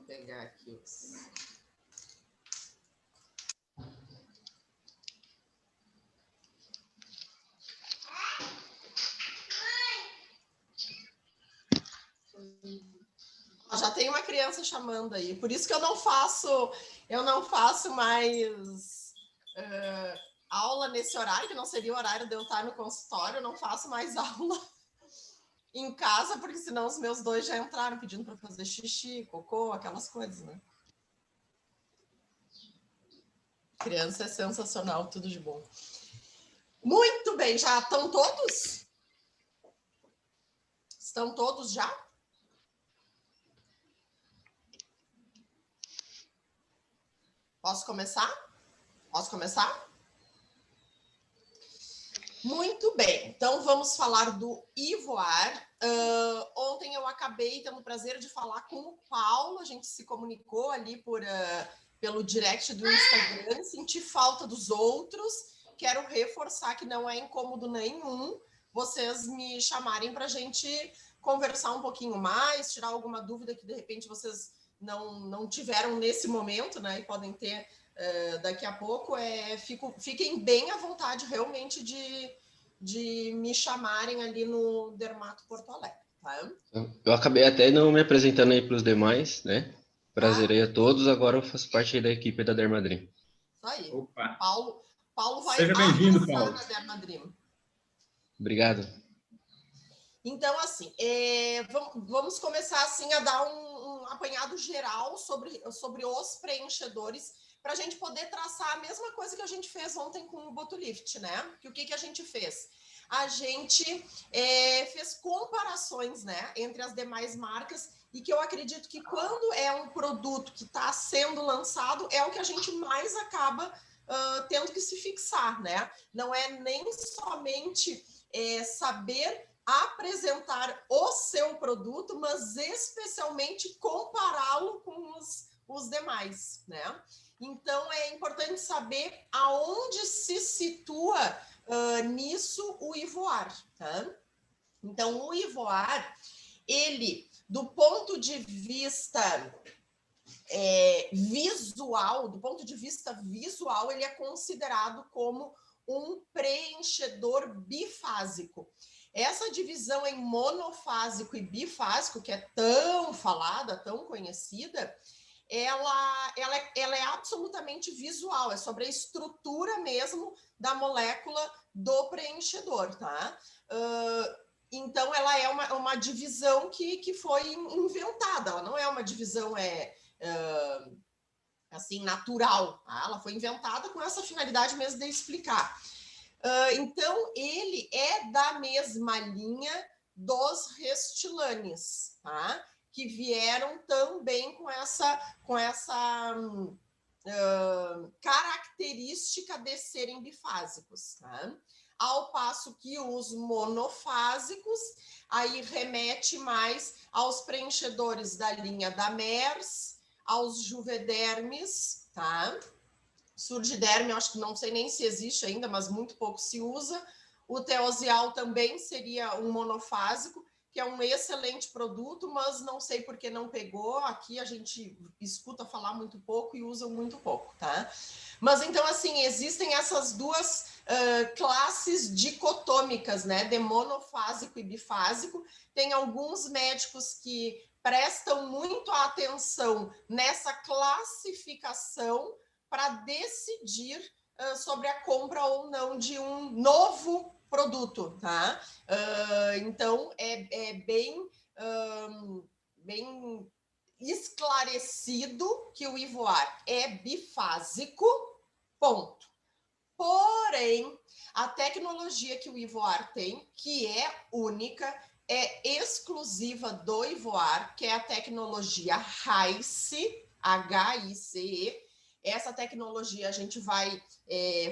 pegar aqui os... Já tem uma criança chamando aí, por isso que eu não faço mais aula nesse horário, que não seria o horário de eu estar no consultório, eu não faço mais aula em casa, porque senão os meus dois já entraram pedindo para fazer xixi, cocô, aquelas coisas, né? Criança é sensacional, tudo de bom. Muito bem, já estão todos? Estão todos já? Posso começar? Posso começar? Muito bem, então vamos falar do Ivoar. Ontem eu acabei tendo o prazer de falar com o Paulo, a gente se comunicou ali pelo direct do Instagram, senti falta dos outros, quero reforçar que não é incômodo nenhum vocês me chamarem para a gente conversar um pouquinho mais, tirar alguma dúvida que de repente vocês não tiveram nesse momento, né, e podem ter daqui a pouco. Fiquem bem à vontade realmente de me chamarem ali no Dermato Porto Alegre, tá? Eu acabei até não me apresentando aí para os demais, né? Prazer aí a todos, agora eu faço parte aí da equipe da Dermadrim. Isso aí. Opa. Paulo vai Seja bem-vindo, Paulo. na Dermadrim. Obrigado. Então, assim, vamos começar assim a dar um apanhado geral sobre os preenchedores, para a gente poder traçar a mesma coisa que a gente fez ontem com o Botolift, né? Que o que a gente fez? A gente fez comparações, né, entre as demais marcas, e que eu acredito que quando é um produto que está sendo lançado, é o que a gente mais acaba tendo que se fixar, né? Não é nem somente saber apresentar o seu produto, mas especialmente compará-lo com os demais, né? Então, é importante saber aonde se situa nisso o Ivoar, tá? Então, o Ivoar, ele, do ponto de vista visual, ele é considerado como um preenchedor bifásico. Essa divisão em monofásico e bifásico, que é tão falada, tão conhecida, ela é absolutamente visual, é sobre a estrutura mesmo da molécula do preenchedor, tá? Então, ela é uma divisão que foi inventada, ela não é uma divisão assim, natural, tá? Ela foi inventada com essa finalidade mesmo de explicar. Então, ele é da mesma linha dos Restilanes, tá? Que vieram também com essa característica de serem bifásicos, tá? Ao passo que os monofásicos aí remete mais aos preenchedores da linha da Mers, aos Juvedermes, tá? Surgiderme, eu acho que não sei nem se existe ainda, mas muito pouco se usa. O Teosial também seria um monofásico, que é um excelente produto, mas não sei por que não pegou. Aqui a gente escuta falar muito pouco e usa muito pouco, tá? Mas então, assim, existem essas duas classes dicotômicas, né? De monofásico e bifásico. Tem alguns médicos que prestam muito atenção nessa classificação para decidir sobre a compra ou não de um novo produto, tá? Então, é bem esclarecido que o Ivoar é bifásico, ponto. Porém, a tecnologia que o Ivoar tem, que é única, é exclusiva do Ivoar, que é a tecnologia HICE, H-I-C-E. Essa tecnologia a gente vai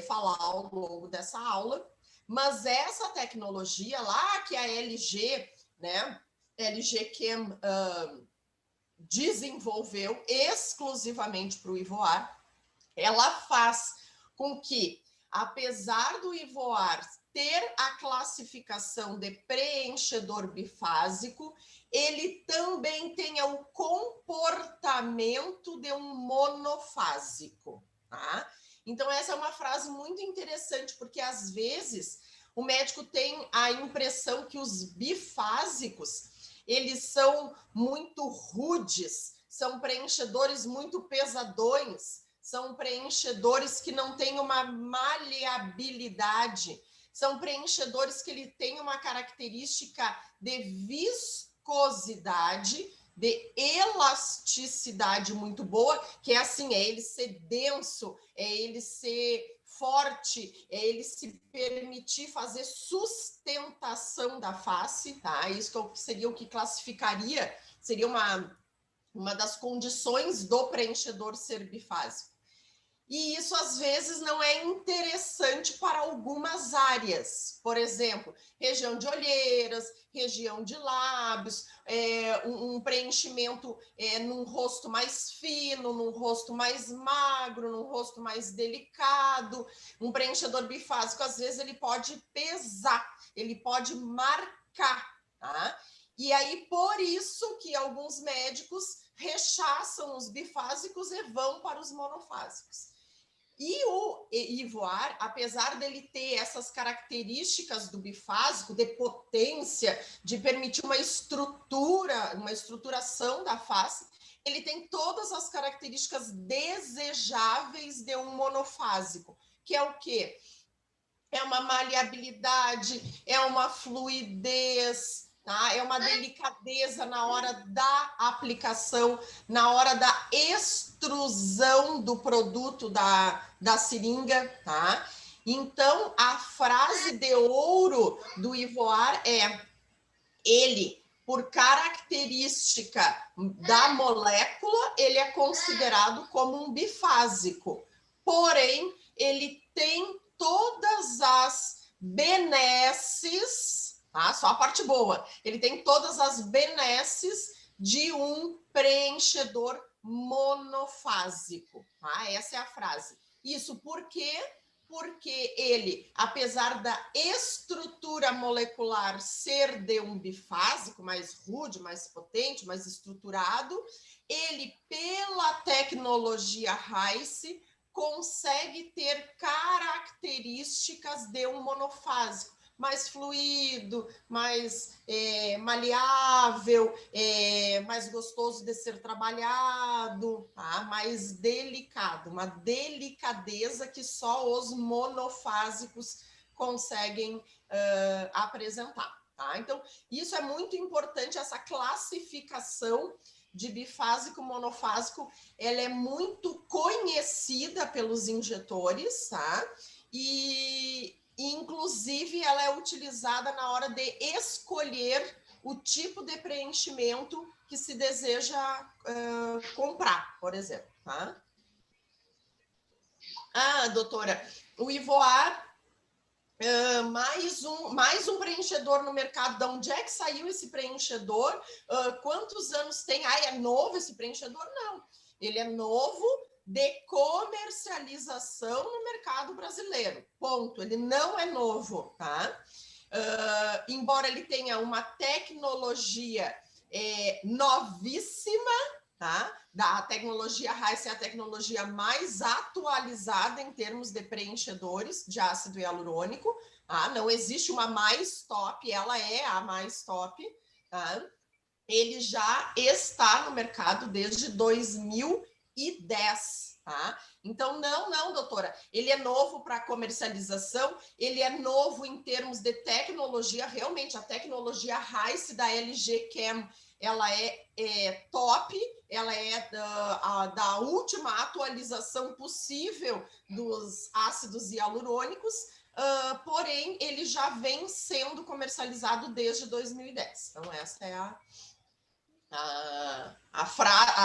falar ao longo dessa aula, mas essa tecnologia lá que a LG, né, LG Chem desenvolveu exclusivamente para o Ivoar, ela faz com que, apesar do Ivoar ter a classificação de preenchedor bifásico, ele também tenha o comportamento tratamento de um monofásico, tá? Então, essa é uma frase muito interessante, porque às vezes o médico tem a impressão que os bifásicos, eles são muito rudes, são preenchedores muito pesadões, são preenchedores que não têm uma maleabilidade, são preenchedores que ele tem uma característica de viscosidade, de elasticidade muito boa, que é assim, é ele ser denso, é ele ser forte, é ele se permitir fazer sustentação da face, tá? Isso que seria o que classificaria, seria uma das condições do preenchedor ser bifásico. E isso, às vezes, não é interessante para algumas áreas. Por exemplo, região de olheiras, região de lábios, um preenchimento num rosto mais fino, num rosto mais magro, num rosto mais delicado. Um preenchedor bifásico, às vezes, ele pode pesar, ele pode marcar, tá? E aí, por isso que alguns médicos rechaçam os bifásicos e vão para os monofásicos. E o Ivoire, apesar dele ter essas características do bifásico, de potência, de permitir uma estruturação da face, ele tem todas as características desejáveis de um monofásico, que é o quê? É uma maleabilidade, é uma fluidez, tá? É uma delicadeza na hora da aplicação, na hora da extrusão do produto da seringa, tá? Então, a frase de ouro do Ivoire é: ele, por característica da molécula, ele é considerado como um bifásico. Porém, ele tem todas as benesses, tá? Só a parte boa. Ele tem todas as benesses de um preenchedor monofásico, tá? Essa é a frase. Isso por quê? Porque ele, apesar da estrutura molecular ser de um bifásico, mais rude, mais potente, mais estruturado, ele, pela tecnologia Rice, consegue ter características de um monofásico, mais fluido, mais maleável, mais gostoso de ser trabalhado, tá? Mais delicado, uma delicadeza que só os monofásicos conseguem apresentar, tá? Então, isso é muito importante, essa classificação de bifásico, monofásico, ela é muito conhecida pelos injetores, tá? E inclusive, ela é utilizada na hora de escolher o tipo de preenchimento que se deseja comprar, por exemplo, tá? Ah, doutora, o Ivoire, mais um preenchedor no mercado. De onde é que saiu esse preenchedor? Quantos anos tem? Ah, é novo esse preenchedor? Não, ele é novo de comercialização no mercado brasileiro, ponto. Ele não é novo, tá? Embora ele tenha uma tecnologia novíssima, tá? Da tecnologia Rice é a tecnologia mais atualizada em termos de preenchedores de ácido hialurônico, tá? Não existe uma mais top, ela é a mais top, tá? Ele já está no mercado desde 2010, tá? Então, não, doutora, ele é novo para comercialização, ele é novo em termos de tecnologia, realmente, a tecnologia Rice da LG Chem, ela é top, ela é da última atualização possível dos ácidos hialurônicos, porém, ele já vem sendo comercializado desde 2010. Então, essa é a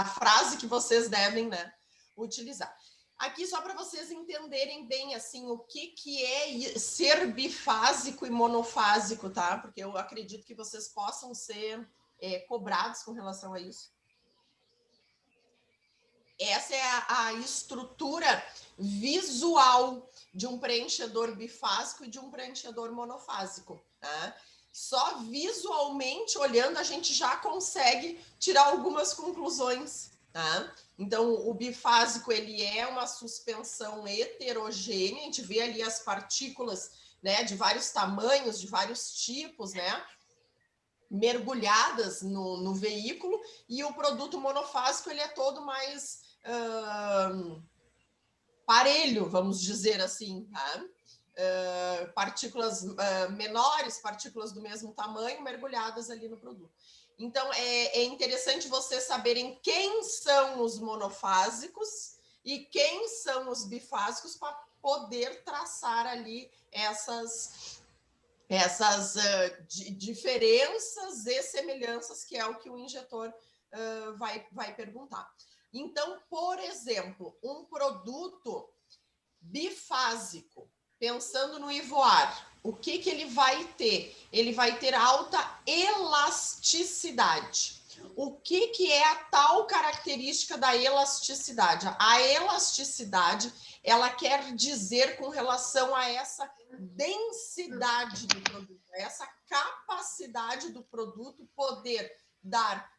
frase que vocês devem, né, utilizar. Aqui, só para vocês entenderem bem, assim, o que é ser bifásico e monofásico, tá? Porque eu acredito que vocês possam ser cobrados com relação a isso. Essa é a estrutura visual de um preenchedor bifásico e de um preenchedor monofásico, tá? Só visualmente olhando a gente já consegue tirar algumas conclusões, tá? Então, o bifásico, ele é uma suspensão heterogênea, a gente vê ali as partículas, né, de vários tamanhos, de vários tipos, né, mergulhadas no veículo, e o produto monofásico, ele é todo mais parelho, vamos dizer assim, tá? Partículas menores, partículas do mesmo tamanho, mergulhadas ali no produto. Então, é interessante vocês saberem quem são os monofásicos e quem são os bifásicos para poder traçar ali essas diferenças e semelhanças, que é o que o injetor vai perguntar. Então, por exemplo, um produto bifásico, pensando no Ivoar, o que ele vai ter? Ele vai ter alta elasticidade. O que é a tal característica da elasticidade? A elasticidade, ela quer dizer com relação a essa densidade do produto, essa capacidade do produto poder dar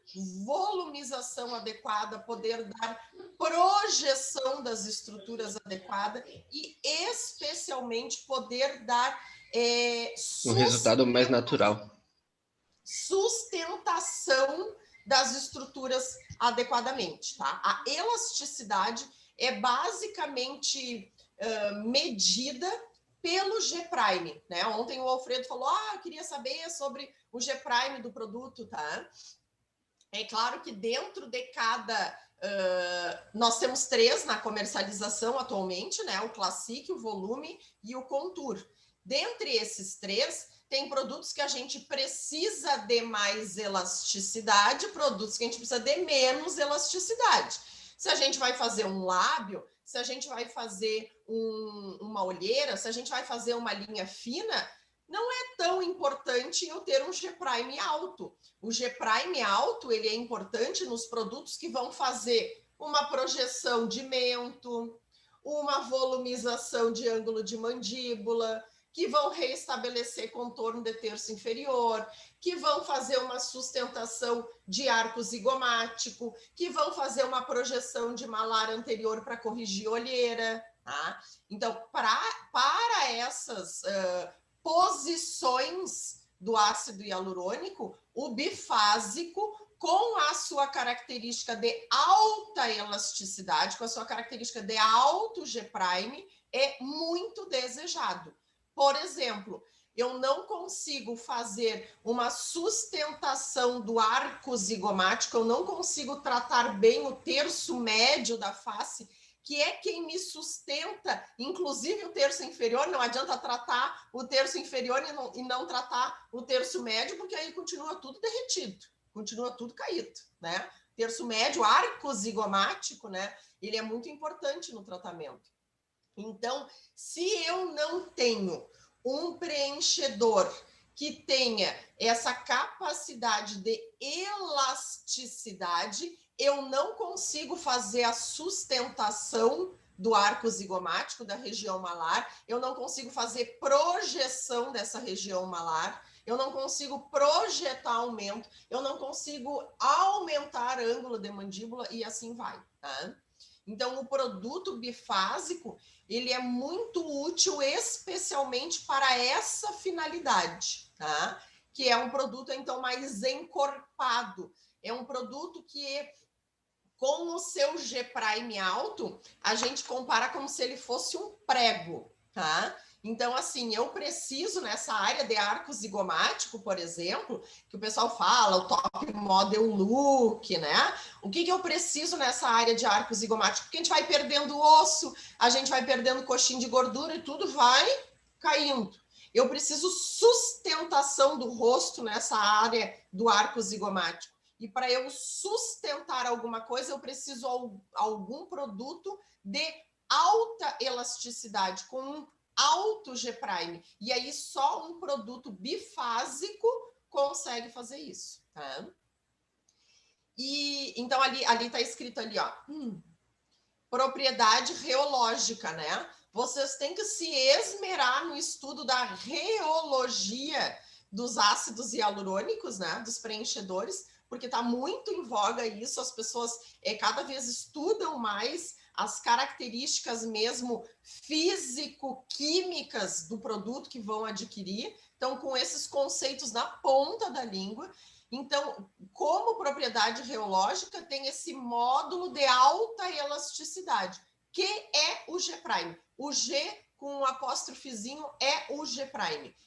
volumização adequada, poder dar projeção das estruturas adequada e especialmente poder dar Um resultado mais natural. Sustentação das estruturas adequadamente, tá? A elasticidade é basicamente medida pelo G', né? Ontem o Alfredo falou, eu queria saber sobre o G' do produto, tá? É claro que dentro de cada... nós temos 3 na comercialização atualmente, né? O Classic, o Volume e o Contour. Dentre esses 3, tem produtos que a gente precisa de mais elasticidade, produtos que a gente precisa de menos elasticidade. Se a gente vai fazer um lábio, se a gente vai fazer uma olheira, se a gente vai fazer uma linha fina, não é tão importante eu ter um G' alto. O G' alto, ele é importante nos produtos que vão fazer uma projeção de mento, uma volumização de ângulo de mandíbula, que vão reestabelecer contorno de terço inferior, que vão fazer uma sustentação de arco zigomático, que vão fazer uma projeção de malar anterior para corrigir olheira, tá? Então, para essas posições do ácido hialurônico, o bifásico, com a sua característica de alta elasticidade, com a sua característica de alto G', é muito desejado. Por exemplo, eu não consigo fazer uma sustentação do arco zigomático, eu não consigo tratar bem o terço médio da face, que é quem me sustenta, inclusive o terço inferior. Não adianta tratar o terço inferior e não tratar o terço médio, porque aí continua tudo derretido, continua tudo caído, né? Terço médio, arco zigomático, né? Ele é muito importante no tratamento. Então, se eu não tenho um preenchedor que tenha essa capacidade de elasticidade, eu não consigo fazer a sustentação do arco zigomático da região malar, eu não consigo fazer projeção dessa região malar, eu não consigo projetar aumento, eu não consigo aumentar ângulo de mandíbula e assim vai, tá? Então, o produto bifásico, ele é muito útil especialmente para essa finalidade, tá? Que é um produto, então, mais encorpado. É um produto que, com o seu G' alto, a gente compara como se ele fosse um prego, tá? Então, assim, eu preciso, nessa área de arco zigomático, por exemplo, que o pessoal fala, o top model look, né? O que eu preciso nessa área de arco zigomático? Porque a gente vai perdendo osso, a gente vai perdendo coxinha de gordura e tudo vai caindo. Eu preciso sustentação do rosto nessa área do arco zigomático. E para eu sustentar alguma coisa, eu preciso algum produto de alta elasticidade, com um alto G'. E aí só um produto bifásico consegue fazer isso, tá? E então ali está escrito ali, ó, propriedade reológica, né? Vocês têm que se esmerar no estudo da reologia dos ácidos hialurônicos, né? Dos preenchedores, porque está muito em voga isso, as pessoas cada vez estudam mais as características mesmo físico-químicas do produto que vão adquirir, então com esses conceitos na ponta da língua. Então, como propriedade reológica, tem esse módulo de alta elasticidade, que é o G'. O G com um apóstrofozinho é o G'.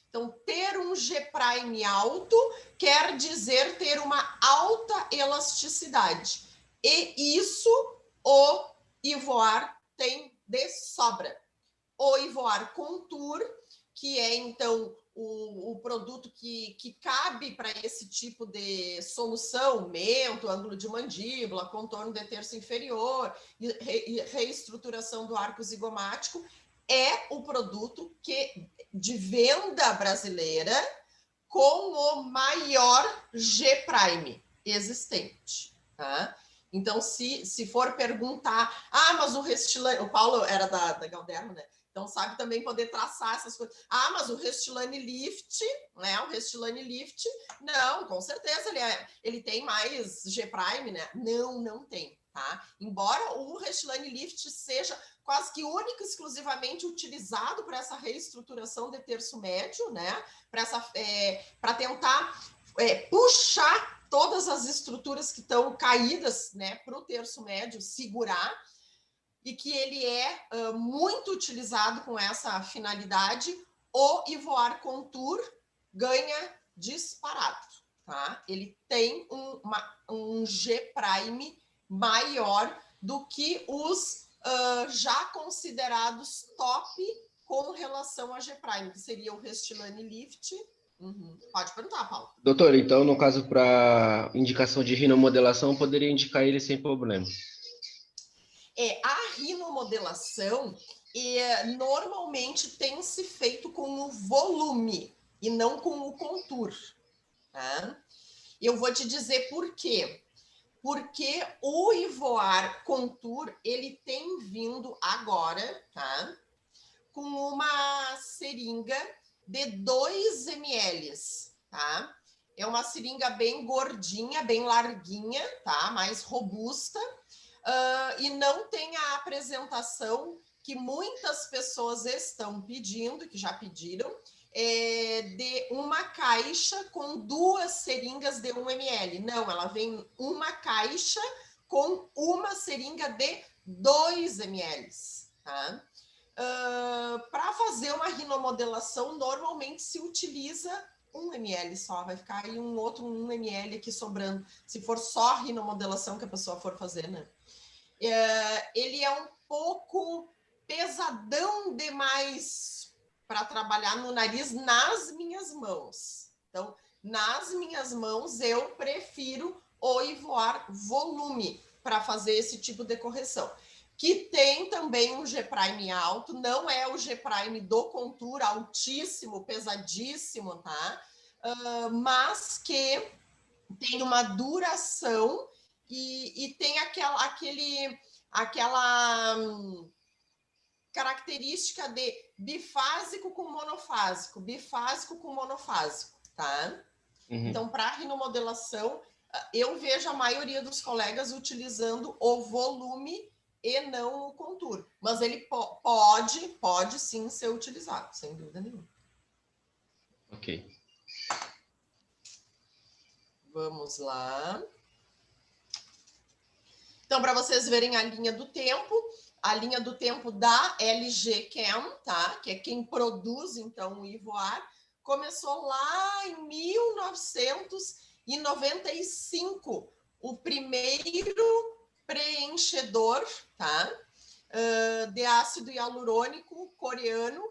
Então, ter um G' alto quer dizer ter uma alta elasticidade. E isso o Ivoar tem de sobra. O Ivoar Contour, que é, então, o produto que cabe para esse tipo de solução, mento, ângulo de mandíbula, contorno de terço inferior e reestruturação do arco zigomático, é o produto de venda brasileira com o maior G' existente, tá? Então, se for perguntar, mas o Restylane, o Paulo era da Galderma, né? Então, sabe também poder traçar essas coisas. Mas o Restylane Lift, né? O Restylane Lift, não, com certeza ele tem mais G', né? Não tem, tá? Embora o Restylane Lift seja quase que único e exclusivamente utilizado para essa reestruturação de terço médio, né? Para tentar puxar todas as estruturas que estão caídas, né, para o terço médio segurar, e que ele é muito utilizado com essa finalidade. O Ivoar Contour ganha disparado, tá? Ele tem um G' maior do que os já considerados top com relação a G', que seria o Restylane Lift. Pode perguntar, Paulo. Doutor, então, no caso, para indicação de rinomodelação, poderia indicar ele sem problema? A rinomodelação normalmente tem se feito com o volume e não com o contour. Tá? Eu vou te dizer por quê. Porque o Ivoar Contour, ele tem vindo agora, tá? Com uma seringa de 2 ml, tá? É uma seringa bem gordinha, bem larguinha, tá? Mais robusta. E não tem a apresentação que muitas pessoas estão pedindo, que já pediram, de uma caixa com 2 seringas de 1 ml. Não, ela vem uma caixa com uma seringa de 2 ml. Tá? Para fazer uma rinomodelação, normalmente se utiliza 1 ml só, vai ficar aí um outro 1 ml aqui sobrando, se for só rinomodelação que a pessoa for fazer, né? Ele é um pouco pesadão demais para trabalhar no nariz nas minhas mãos. Então, nas minhas mãos, eu prefiro o Ivoar Volume para fazer esse tipo de correção. Que tem também um G' alto, não é o G' do Contour, altíssimo, pesadíssimo, tá? Mas que tem uma duração e tem aquela característica de bifásico com monofásico, tá? Então, para rinomodelação, eu vejo a maioria dos colegas utilizando o volume e não o contour, mas ele pode sim ser utilizado, sem dúvida nenhuma. Ok. Vamos lá. Então, para vocês verem a linha do tempo da LG Chem, tá? Que é quem produz, então, o Ivoar, começou lá em 1995, o primeiro preenchedor, tá? De ácido hialurônico coreano,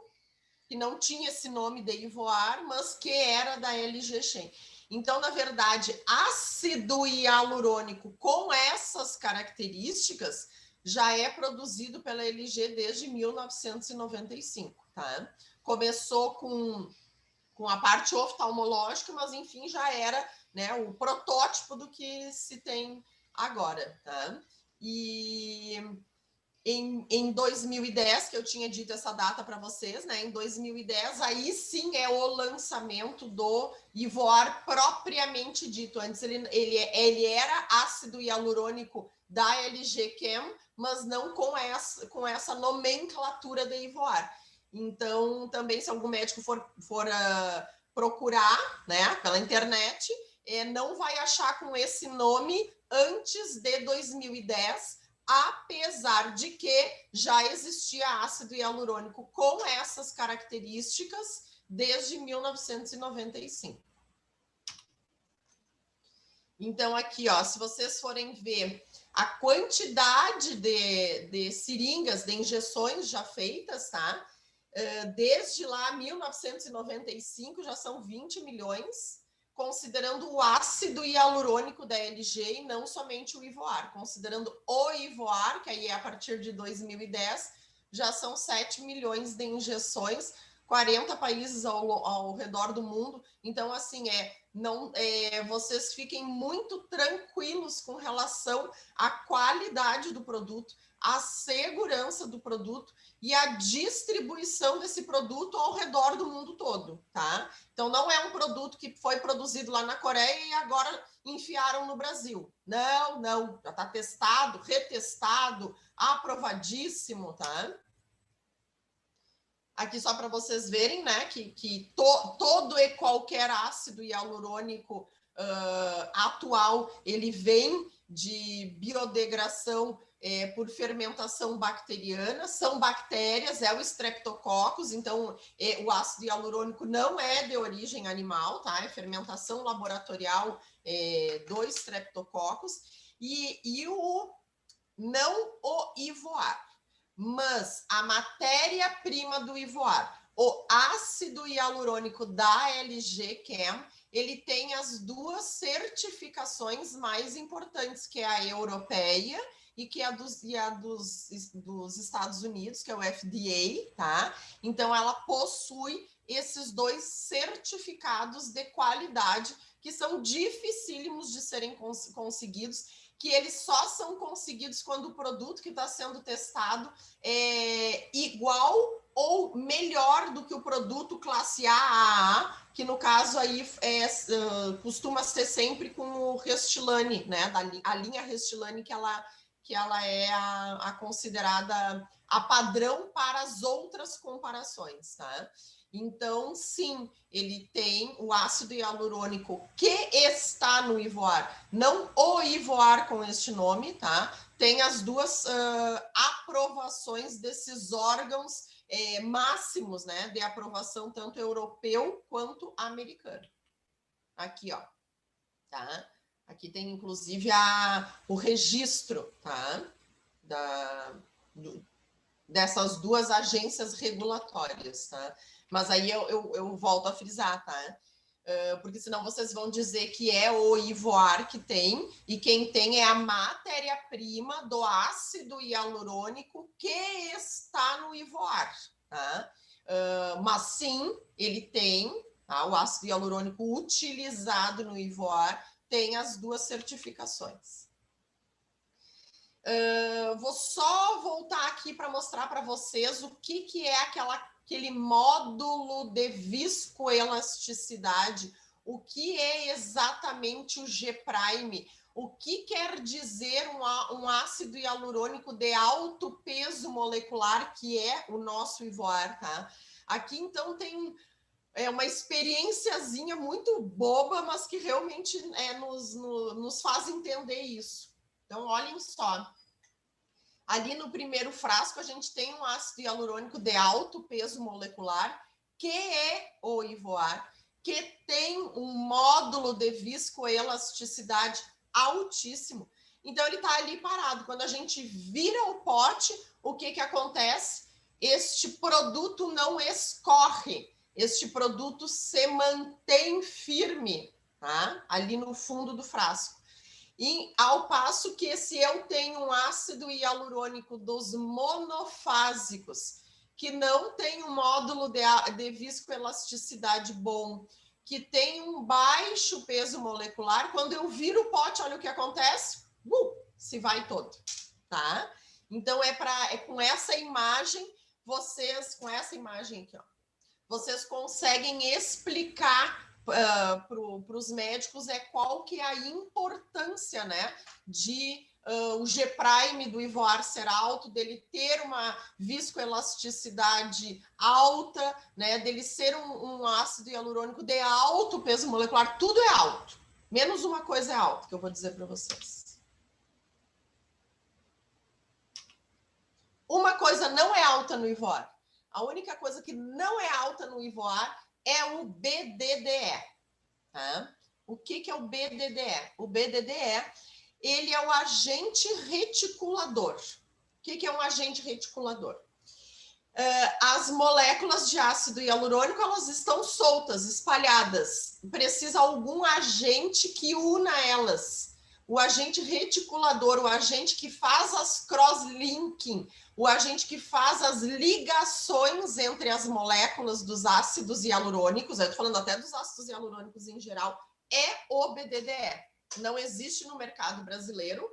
que não tinha esse nome de Ivoar, mas que era da LG Chem. Então, na verdade, ácido hialurônico com essas características já é produzido pela LG desde 1995, tá? Começou com a parte oftalmológica, mas, enfim, já era, né, o protótipo do que se tem agora, tá? E em 2010, que eu tinha dito essa data para vocês, né? Em 2010, aí sim é o lançamento do Ivoar propriamente dito. Antes ele era ácido hialurônico da LG Chem, mas não com essa nomenclatura de Ivoar. Então, também, se algum médico for procurar, né, pela internet, não vai achar com esse nome antes de 2010, apesar de que já existia ácido hialurônico com essas características desde 1995. Então, aqui, ó, se vocês forem ver a quantidade de seringas, de injeções já feitas, tá? Desde lá, 1995, já são 20 milhões, considerando o ácido hialurônico da LG e não somente o Ivoar. Considerando o Ivoar, que aí é a partir de 2010, já são 7 milhões de injeções, 40 países ao redor do mundo. Então, assim, vocês fiquem muito tranquilos com relação à qualidade do produto, à segurança do produto e a distribuição desse produto ao redor do mundo todo, tá? Então, não é um produto que foi produzido lá na Coreia e agora enfiaram no Brasil. Não, já está testado, retestado, aprovadíssimo, tá? Aqui só para vocês verem, né, que todo e qualquer ácido hialurônico atual, ele vem de biodegradação por fermentação bacteriana, são bactérias, é o Streptococcus, então o ácido hialurônico não é de origem animal, tá? É fermentação laboratorial do Streptococcus, não o Ivoar, mas a matéria-prima do Ivoar, o ácido hialurônico da LG Chem, ele tem as duas certificações mais importantes, que é a europeia e que é a dos Estados Unidos, que é o FDA, tá? Então, ela possui esses dois certificados de qualidade que são dificílimos de serem conseguidos, que eles só são conseguidos quando o produto que está sendo testado é igual ou melhor do que o produto classe AA, que no caso aí costuma ser sempre com o Restylane, né? A linha Restylane que ela é a considerada a padrão para as outras comparações, tá? Então, sim, ele tem o ácido hialurônico que está no Ivoar, não o Ivoar com este nome, tá? Tem as duas aprovações desses órgãos máximos, né, de aprovação tanto europeu quanto americano. Aqui, ó, tá? Aqui tem, inclusive, o registro, tá? Dessas duas agências regulatórias, tá? Mas aí eu volto a frisar, tá? Porque senão vocês vão dizer que é o Ivoar que tem, e quem tem é a matéria-prima do ácido hialurônico que está no Ivoar, tá? Mas sim, ele tem, tá? O ácido hialurônico utilizado no Ivoar tem as duas certificações. Vou só voltar aqui para mostrar para vocês o que é aquele módulo de viscoelasticidade, o que é exatamente o G-Prime, o que quer dizer um ácido hialurônico de alto peso molecular, que é o nosso Ivoar, tá? Aqui, então, tem uma experiênciazinha muito boba, mas que realmente nos faz entender isso. Então, olhem só. Ali no primeiro frasco, a gente tem um ácido hialurônico de alto peso molecular, que é o Ivoar, que tem um módulo de viscoelasticidade altíssimo. Então, ele está ali parado. Quando a gente vira o pote, o que acontece? Este produto não escorre. Este produto se mantém firme, tá? Ali no fundo do frasco. E ao passo que se eu tenho um ácido hialurônico dos monofásicos, que não tem um módulo de viscoelasticidade bom, que tem um baixo peso molecular, quando eu viro o pote, olha o que acontece, se vai todo, tá? Então, é com essa imagem, com essa imagem aqui, ó, vocês conseguem explicar para os médicos qual que é a importância, né, de o G' do Ivoar ser alto, dele ter uma viscoelasticidade alta, né, dele ser um ácido hialurônico de alto peso molecular, tudo é alto. Menos uma coisa é alta, que eu vou dizer para vocês. Uma coisa não é alta no Ivoar. A única coisa que não é alta no Ivoar é o BDDE. Tá? O que é o BDDE? O BDDE, ele é o agente reticulador. O que é um agente reticulador? As moléculas de ácido hialurônico, elas estão soltas, espalhadas. Precisa algum agente que una elas. O agente reticulador, o agente que faz as cross-linking, o agente que faz as ligações entre as moléculas dos ácidos hialurônicos, eu estou falando até dos ácidos hialurônicos em geral, é o BDDE. Não existe no mercado brasileiro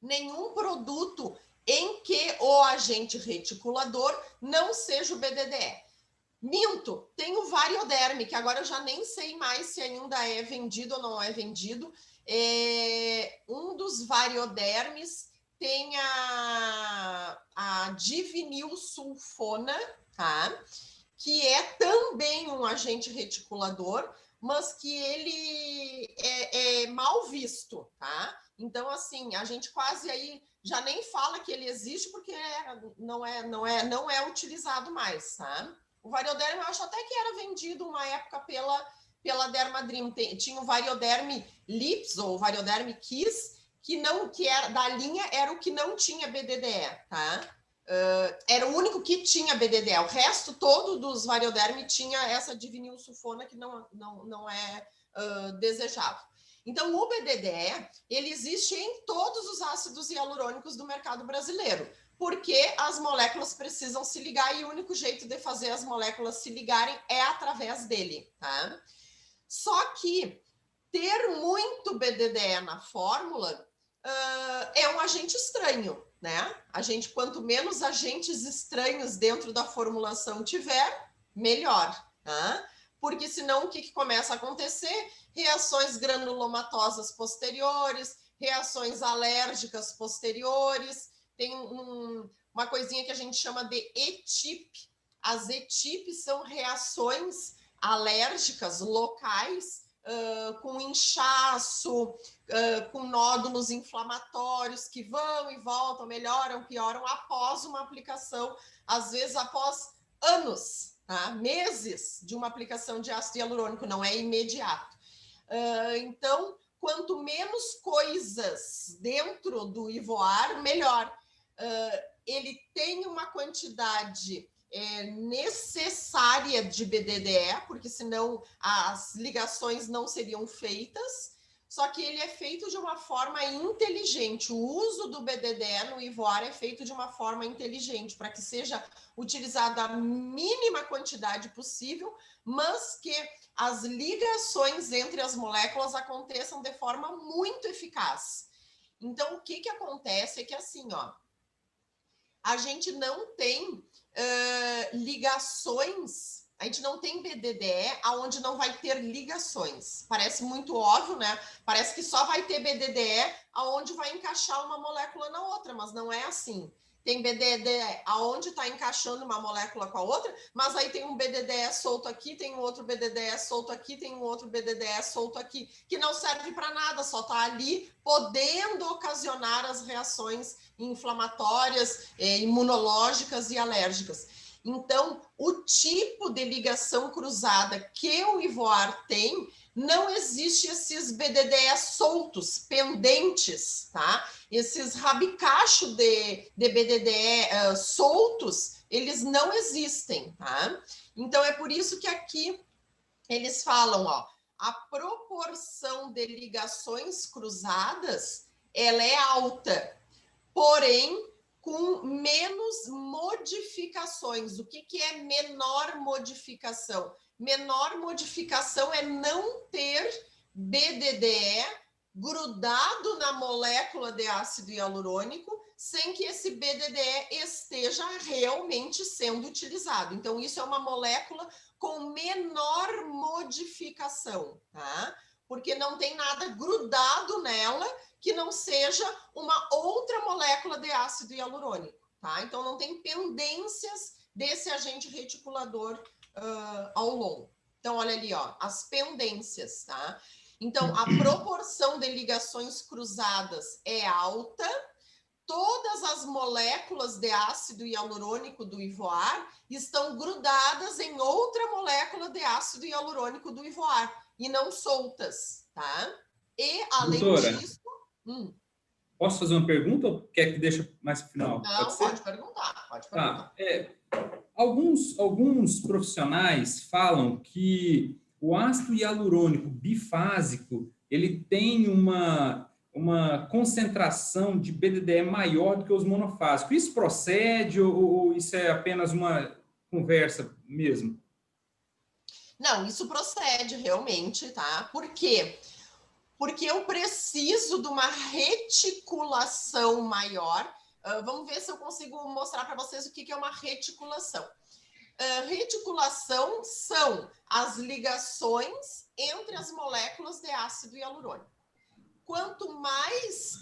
nenhum produto em que o agente reticulador não seja o BDDE. Minto, tem o Varioderm, que agora eu já nem sei mais se ainda é vendido ou não é vendido. Um dos Varioderms tem a divinilsulfona, tá? Que é também um agente reticulador, mas que ele é mal visto, tá? Então, assim, a gente quase aí já nem fala que ele existe porque não é utilizado mais, tá? O Varioderm, eu acho até que era vendido uma época pela Dermadream. Tinha o Varioderm Lips ou Varioderm Kiss, que era da linha, era o que não tinha BDDE, tá? Era o único que tinha BDDE. O resto todo dos Varioderm tinha essa divinilsulfona que não é desejável. Então, o BDDE, ele existe em todos os ácidos hialurônicos do mercado brasileiro, porque as moléculas precisam se ligar e o único jeito de fazer as moléculas se ligarem é através dele, tá? Só que ter muito BDDE na fórmula é um agente estranho, né? Quanto menos agentes estranhos dentro da formulação tiver, melhor, tá? Porque senão o que começa a acontecer? Reações granulomatosas posteriores, reações alérgicas posteriores, tem uma coisinha que a gente chama de ETIP. As ETIP são reações alérgicas locais, com inchaço, com nódulos inflamatórios que vão e voltam, melhoram, pioram após uma aplicação, às vezes após anos, tá? Meses de uma aplicação de ácido hialurônico, não é imediato. Então, quanto menos coisas dentro do Ivoar, melhor. Ele tem uma quantidade necessária de BDDE, porque senão as ligações não seriam feitas, só que ele é feito de uma forma inteligente. O uso do BDDE no Ivoar é feito de uma forma inteligente, para que seja utilizada a mínima quantidade possível, mas que as ligações entre as moléculas aconteçam de forma muito eficaz. Então, o que acontece é que assim, ó, a gente não tem ligações, a gente não tem BDDE aonde não vai ter ligações. Parece muito óbvio, né? Parece que só vai ter BDDE aonde vai encaixar uma molécula na outra, mas não é assim. Tem BDDE aonde está encaixando uma molécula com a outra, mas aí tem um BDDE solto aqui, tem um outro BDDE solto aqui, tem um outro BDDE solto aqui, que não serve para nada, só está ali podendo ocasionar as reações inflamatórias, imunológicas e alérgicas. Então, o tipo de ligação cruzada que o Ivoar tem, não existe esses BDDE soltos, pendentes, tá? Esses rabicachos de BDDE soltos, eles não existem, tá? Então, é por isso que aqui eles falam, ó, a proporção de ligações cruzadas, ela é alta, porém, com menos modificações. O que é menor modificação? Menor modificação é não ter BDDE grudado na molécula de ácido hialurônico, sem que esse BDDE esteja realmente sendo utilizado. Então, isso é uma molécula com menor modificação, tá? Porque não tem nada grudado nela que não seja uma outra molécula de ácido hialurônico, tá? Então, não tem pendências desse agente reticulador ao longo. Então, olha ali, ó, as pendências, tá? Então, a proporção de ligações cruzadas é alta. Todas as moléculas de ácido hialurônico do Ivoar estão grudadas em outra molécula de ácido hialurônico do Ivoar e não soltas, tá? E, além Doutora, disso... posso fazer uma pergunta ou quer que deixe mais para o final? Não, pode perguntar, pode perguntar. Alguns profissionais falam que o ácido hialurônico bifásico ele tem uma concentração de BDDE maior do que os monofásicos. Isso procede ou isso é apenas uma conversa mesmo? Não, isso procede realmente, tá? Por quê? Porque eu preciso de uma reticulação maior. Vamos ver se eu consigo mostrar para vocês o que é uma reticulação. Reticulação são as ligações entre as moléculas de ácido hialurônico. Quanto mais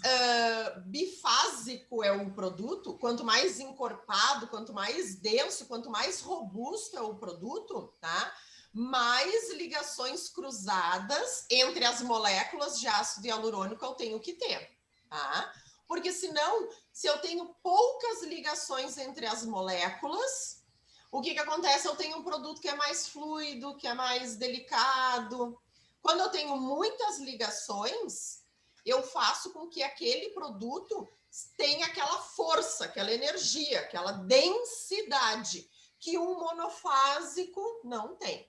bifásico é o produto, quanto mais encorpado, quanto mais denso, quanto mais robusto é o produto, tá? Mais ligações cruzadas entre as moléculas de ácido hialurônico eu tenho que ter, tá? Porque senão, se eu tenho poucas ligações entre as moléculas, o que acontece? Eu tenho um produto que é mais fluido, que é mais delicado. Quando eu tenho muitas ligações, eu faço com que aquele produto tenha aquela força, aquela energia, aquela densidade que um monofásico não tem.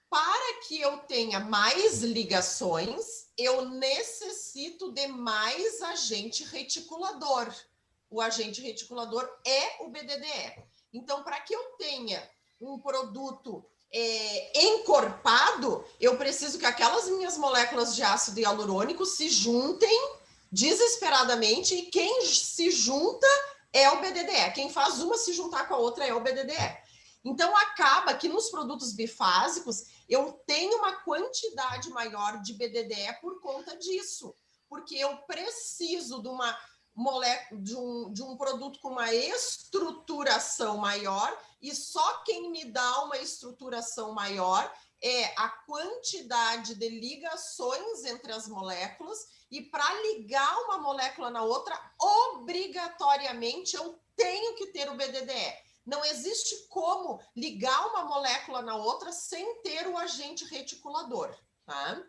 Para que eu tenha mais ligações, eu necessito de mais agente reticulador. O agente reticulador é o BDDE. Então, para que eu tenha um produto encorpado, eu preciso que aquelas minhas moléculas de ácido hialurônico se juntem desesperadamente e quem se junta é o BDDE. Quem faz uma se juntar com a outra é o BDDE. Então, acaba que nos produtos bifásicos eu tenho uma quantidade maior de BDDE por conta disso, porque eu preciso de uma molécula, de um produto com uma estruturação maior, e só quem me dá uma estruturação maior é a quantidade de ligações entre as moléculas, e para ligar uma molécula na outra, obrigatoriamente eu tenho que ter o BDDE. Não existe como ligar uma molécula na outra sem ter o agente reticulador, tá?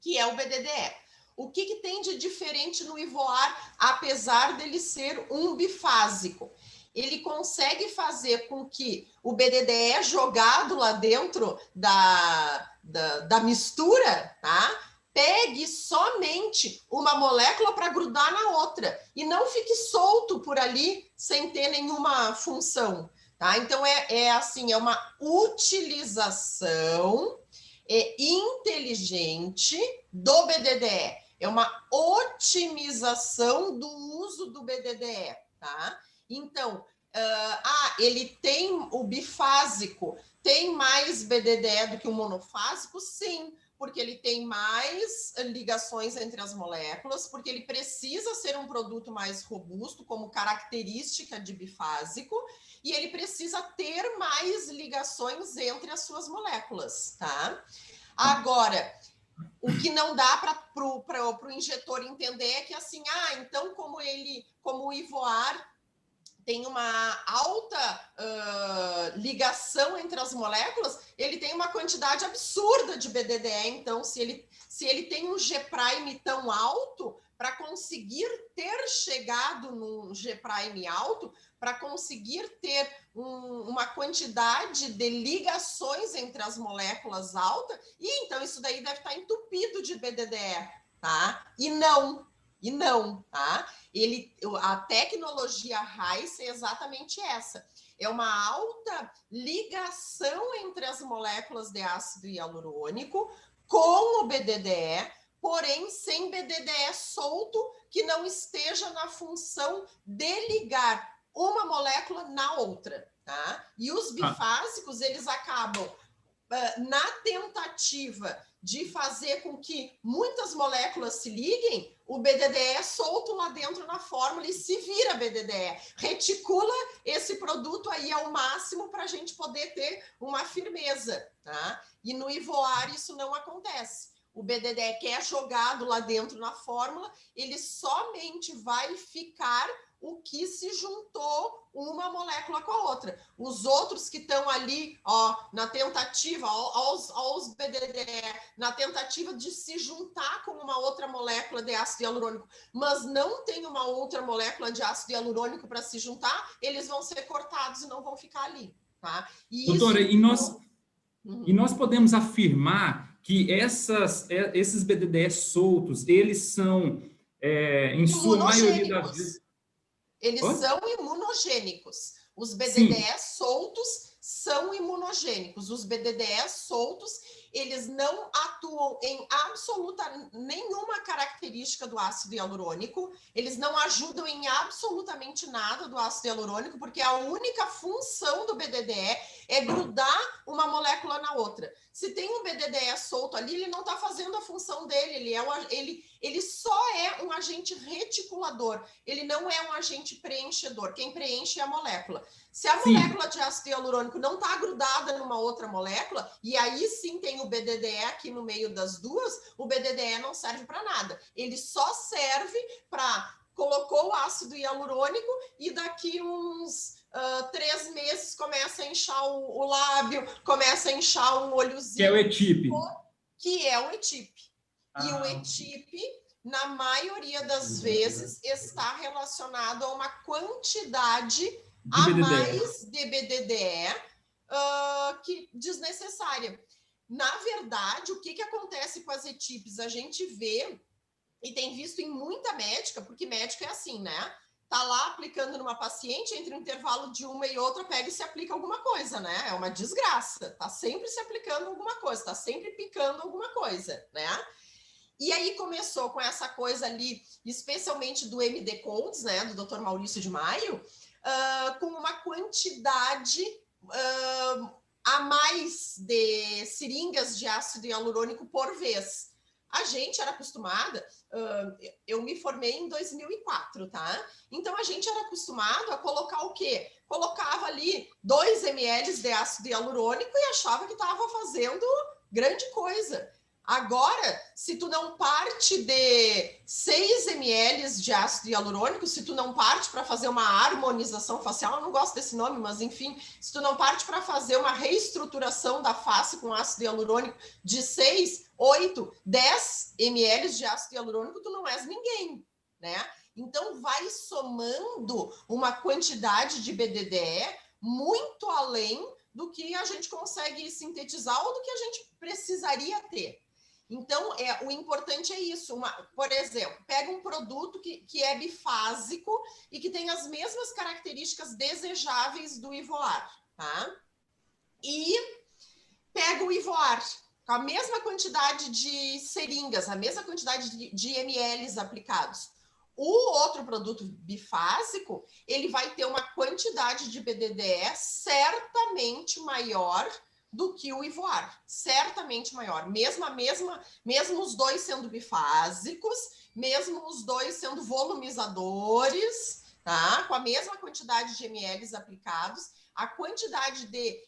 Que é o BDDE. O que tem de diferente no Ivoar, apesar dele ser um bifásico? Ele consegue fazer com que o BDDE jogado lá dentro da mistura, tá? Pegue somente uma molécula para grudar na outra e não fique solto por ali sem ter nenhuma função, tá? Então assim, é uma utilização inteligente do BDDE, é uma otimização do uso do BDDE, tá? Então, ele tem o bifásico, tem mais BDDE do que o monofásico? Sim, porque ele tem mais ligações entre as moléculas, porque ele precisa ser um produto mais robusto, como característica de bifásico, e ele precisa ter mais ligações entre as suas moléculas, tá? Agora, o que não dá para o injetor entender é que, assim, então, como o Ivoar tem uma alta ligação entre as moléculas, ele tem uma quantidade absurda de BDDE. Então, se ele tem um G' tão alto, para conseguir ter chegado num G' alto, para conseguir ter uma quantidade de ligações entre as moléculas alta, e então isso daí deve estar entupido de BDDE, tá? E não, tá? A tecnologia RICE é exatamente essa. É uma alta ligação entre as moléculas de ácido hialurônico com o BDDE, porém sem BDDE solto, que não esteja na função de ligar uma molécula na outra, tá? E os bifásicos, eles acabam na tentativa de fazer com que muitas moléculas se liguem, o BDDE é solto lá dentro na fórmula e se vira BDDE. Reticula esse produto aí ao máximo para a gente poder ter uma firmeza, tá? E no Ivoar isso não acontece. O BDDE que é jogado lá dentro na fórmula, ele somente vai ficar o que se juntou uma molécula com a outra. Os outros que estão ali, ó, na tentativa, aos BDDE, na tentativa de se juntar com uma outra molécula de ácido hialurônico, mas não tem uma outra molécula de ácido hialurônico para se juntar, eles vão ser cortados e não vão ficar ali, tá? E doutora, isso... E nós podemos afirmar que esses BDDE soltos, eles são, em sua maioria das vezes... Eles são imunogênicos. Os BDDE soltos são imunogênicos. Os BDDE soltos, eles não atuam em absoluta nenhuma característica do ácido hialurônico, eles não ajudam em absolutamente nada do ácido hialurônico, porque a única função do BDDE é grudar uma molécula na outra. Se tem um BDDE solto ali, ele não está fazendo a função dele, ele só é um agente reticulador, ele não é um agente preenchedor. Quem preenche é a molécula. Se a molécula de ácido hialurônico não está grudada numa outra molécula, e aí sim tem o BDDE aqui no meio das duas, o BDDE não serve para nada. Ele só serve para colocou o ácido hialurônico e daqui uns 3 meses começa a inchar o lábio, começa a inchar um olhozinho. Que é o ETIP. Que é o ETIP. E o ETIP, na maioria das vezes, está relacionado a uma quantidade a mais de BDDE que desnecessária. Na verdade, o que acontece com as ETIPs? A gente vê, e tem visto em muita médica, porque médico é assim, né? Tá lá aplicando numa paciente, entre um intervalo de uma e outra, pega e se aplica alguma coisa, né? É uma desgraça. Tá sempre se aplicando alguma coisa, tá sempre picando alguma coisa, né? E aí começou com essa coisa ali, especialmente do MD Codes, né? Do Dr. Maurício de Maio, com uma quantidade a mais de seringas de ácido hialurônico por vez. A gente era acostumada, eu me formei em 2004, tá? Então, a gente era acostumado a colocar o quê? Colocava ali 2 ml de ácido hialurônico e achava que estava fazendo grande coisa. Agora, se tu não parte de 6 ml de ácido hialurônico, se tu não parte para fazer uma harmonização facial, eu não gosto desse nome, mas enfim, se tu não parte para fazer uma reestruturação da face com ácido hialurônico de 6, 8, 10 ml de ácido hialurônico, tu não és ninguém, né? Então, vai somando uma quantidade de BDDE muito além do que a gente consegue sintetizar ou do que a gente precisaria ter. Então, o importante é isso. Por exemplo, pega um produto que é bifásico e que tem as mesmas características desejáveis do Ivoar, tá? E pega o Ivoar com a mesma quantidade de seringas, a mesma quantidade de ml aplicados. O outro produto bifásico, ele vai ter uma quantidade de BDDE certamente maior do que o Ivoar, certamente maior, mesmo os dois sendo bifásicos, mesmo os dois sendo volumizadores, tá? Com a mesma quantidade de ml aplicados, a quantidade de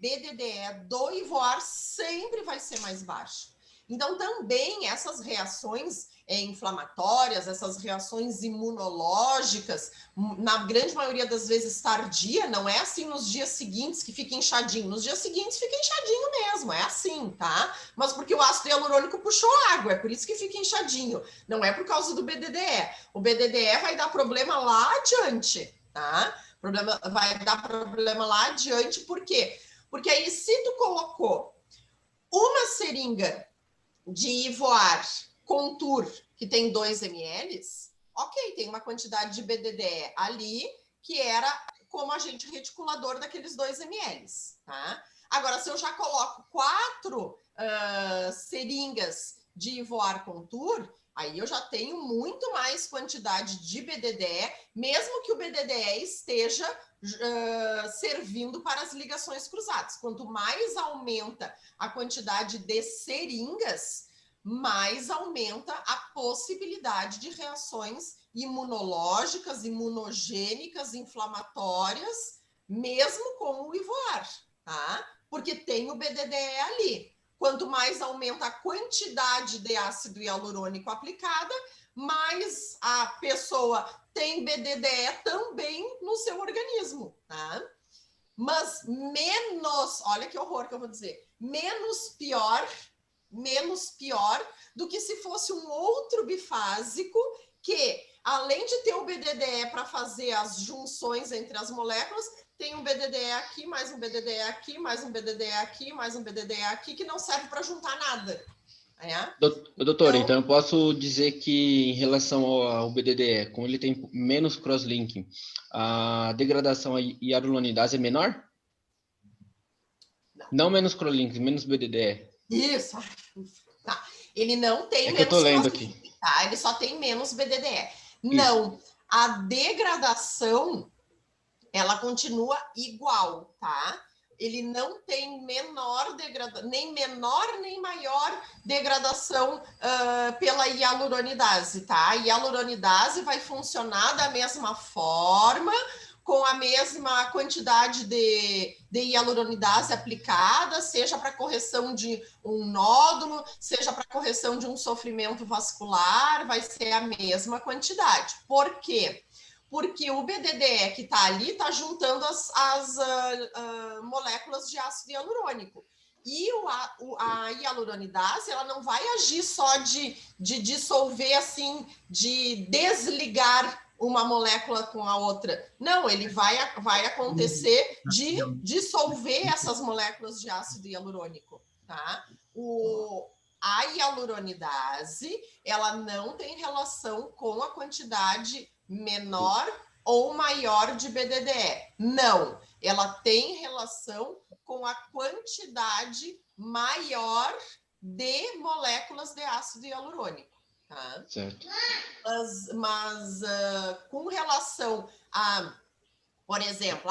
BDDE do Ivoar sempre vai ser mais baixa. Então, também essas reações inflamatórias, essas reações imunológicas, na grande maioria das vezes tardia, não é assim nos dias seguintes que fica inchadinho. Nos dias seguintes fica inchadinho mesmo, é assim, tá? Mas porque o ácido hialurônico puxou água, é por isso que fica inchadinho. Não é por causa do BDDE. O BDDE vai dar problema lá adiante, tá? Vai dar problema lá adiante, por quê? Porque aí se tu colocou uma seringa de Ivoar Contour, que tem 2 ml, ok, tem uma quantidade de BDDE ali, que era como agente reticulador daqueles 2 ml, tá? Agora, se eu já coloco 4 seringas de Ivoar Contour, Aí eu já tenho muito mais quantidade de BDDE, mesmo que o BDDE esteja servindo para as ligações cruzadas. Quanto mais aumenta a quantidade de seringas, mais aumenta a possibilidade de reações imunológicas, imunogênicas, inflamatórias, mesmo com o Ivoar, tá? Porque tem o BDDE ali. Quanto mais aumenta a quantidade de ácido hialurônico aplicada, mais a pessoa tem BDDE também no seu organismo, tá? Mas menos, olha que horror que eu vou dizer, menos pior do que se fosse um outro bifásico que, além de ter o BDDE para fazer as junções entre as moléculas, tem um BDDE aqui, mais um BDDE aqui, mais um BDDE aqui, mais um BDDE aqui, que não serve para juntar nada. Doutor, então eu posso dizer que em relação ao BDDE, como ele tem menos cross-linking, a degradação e a hialuronidase é menor? Não menos cross-linking, menos BDDE. Isso. Tá. Ele não tem menos. Que eu tô lendo aqui. Tá? Ele só tem menos BDDE. Não. A degradação, ela continua igual, tá? Ele não tem nem menor nem maior degradação pela hialuronidase, tá? A hialuronidase vai funcionar da mesma forma, com a mesma quantidade de hialuronidase aplicada, seja para correção de um nódulo, seja para correção de um sofrimento vascular, vai ser a mesma quantidade. Por quê? Porque o BDDE que está ali está juntando as moléculas de ácido hialurônico. E a hialuronidase, ela não vai agir só de dissolver, assim, de desligar uma molécula com a outra. Não, ele vai acontecer de dissolver essas moléculas de ácido hialurônico, tá? A hialuronidase, ela não tem relação com a quantidade menor ou maior de BDDE. Não, ela tem relação com a quantidade maior de moléculas de ácido hialurônico. Tá? Certo. Mas com relação a, por exemplo,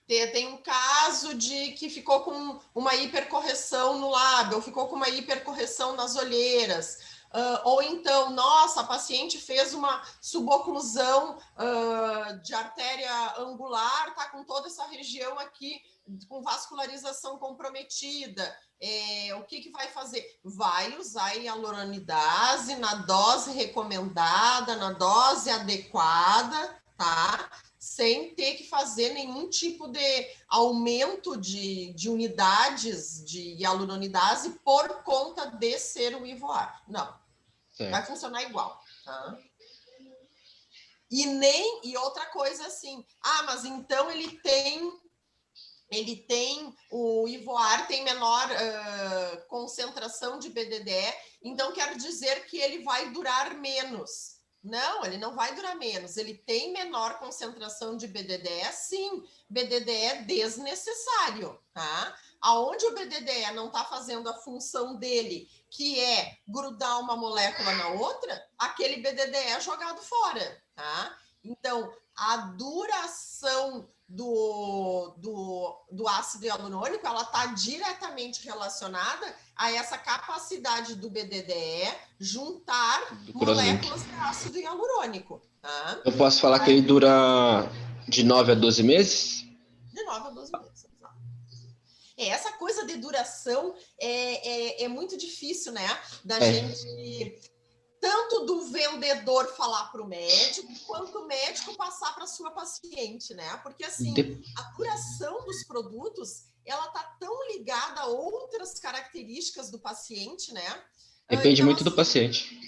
tem um caso de que ficou com uma hipercorreção no lábio, ou ficou com uma hipercorreção nas olheiras, ou então, nossa, a paciente fez uma suboclusão de artéria angular, está com toda essa região aqui com vascularização comprometida. O que vai fazer? Vai usar a hialuronidase na dose recomendada, na dose adequada, tá? Sem ter que fazer nenhum tipo de aumento de unidades de hialuronidase por conta de ser o Ivoar. Não. Certo. Vai funcionar igual, tá? E outra coisa assim, mas então o Ivoar tem menor concentração de BDDE, então quer dizer que ele vai durar menos. Não, ele não vai durar menos. Ele tem menor concentração de BDDE, sim. BDDE é desnecessário, tá? Aonde o BDDE não está fazendo a função dele, que é grudar uma molécula na outra, aquele BDDE é jogado fora, tá? Então, a duração do ácido hialurônico, ela está diretamente relacionada a essa capacidade do BDDE juntar moléculas de ácido hialurônico. Tá? Eu posso falar que ele dura de 9 a 12 meses? De 9 a 12 meses, exato. Essa coisa de duração é muito difícil, né? Gente... Tanto do vendedor falar para o médico, quanto o médico passar para a sua paciente, né? Porque, assim, a duração dos produtos, ela tá tão ligada a outras características do paciente, né? Depende muito do paciente.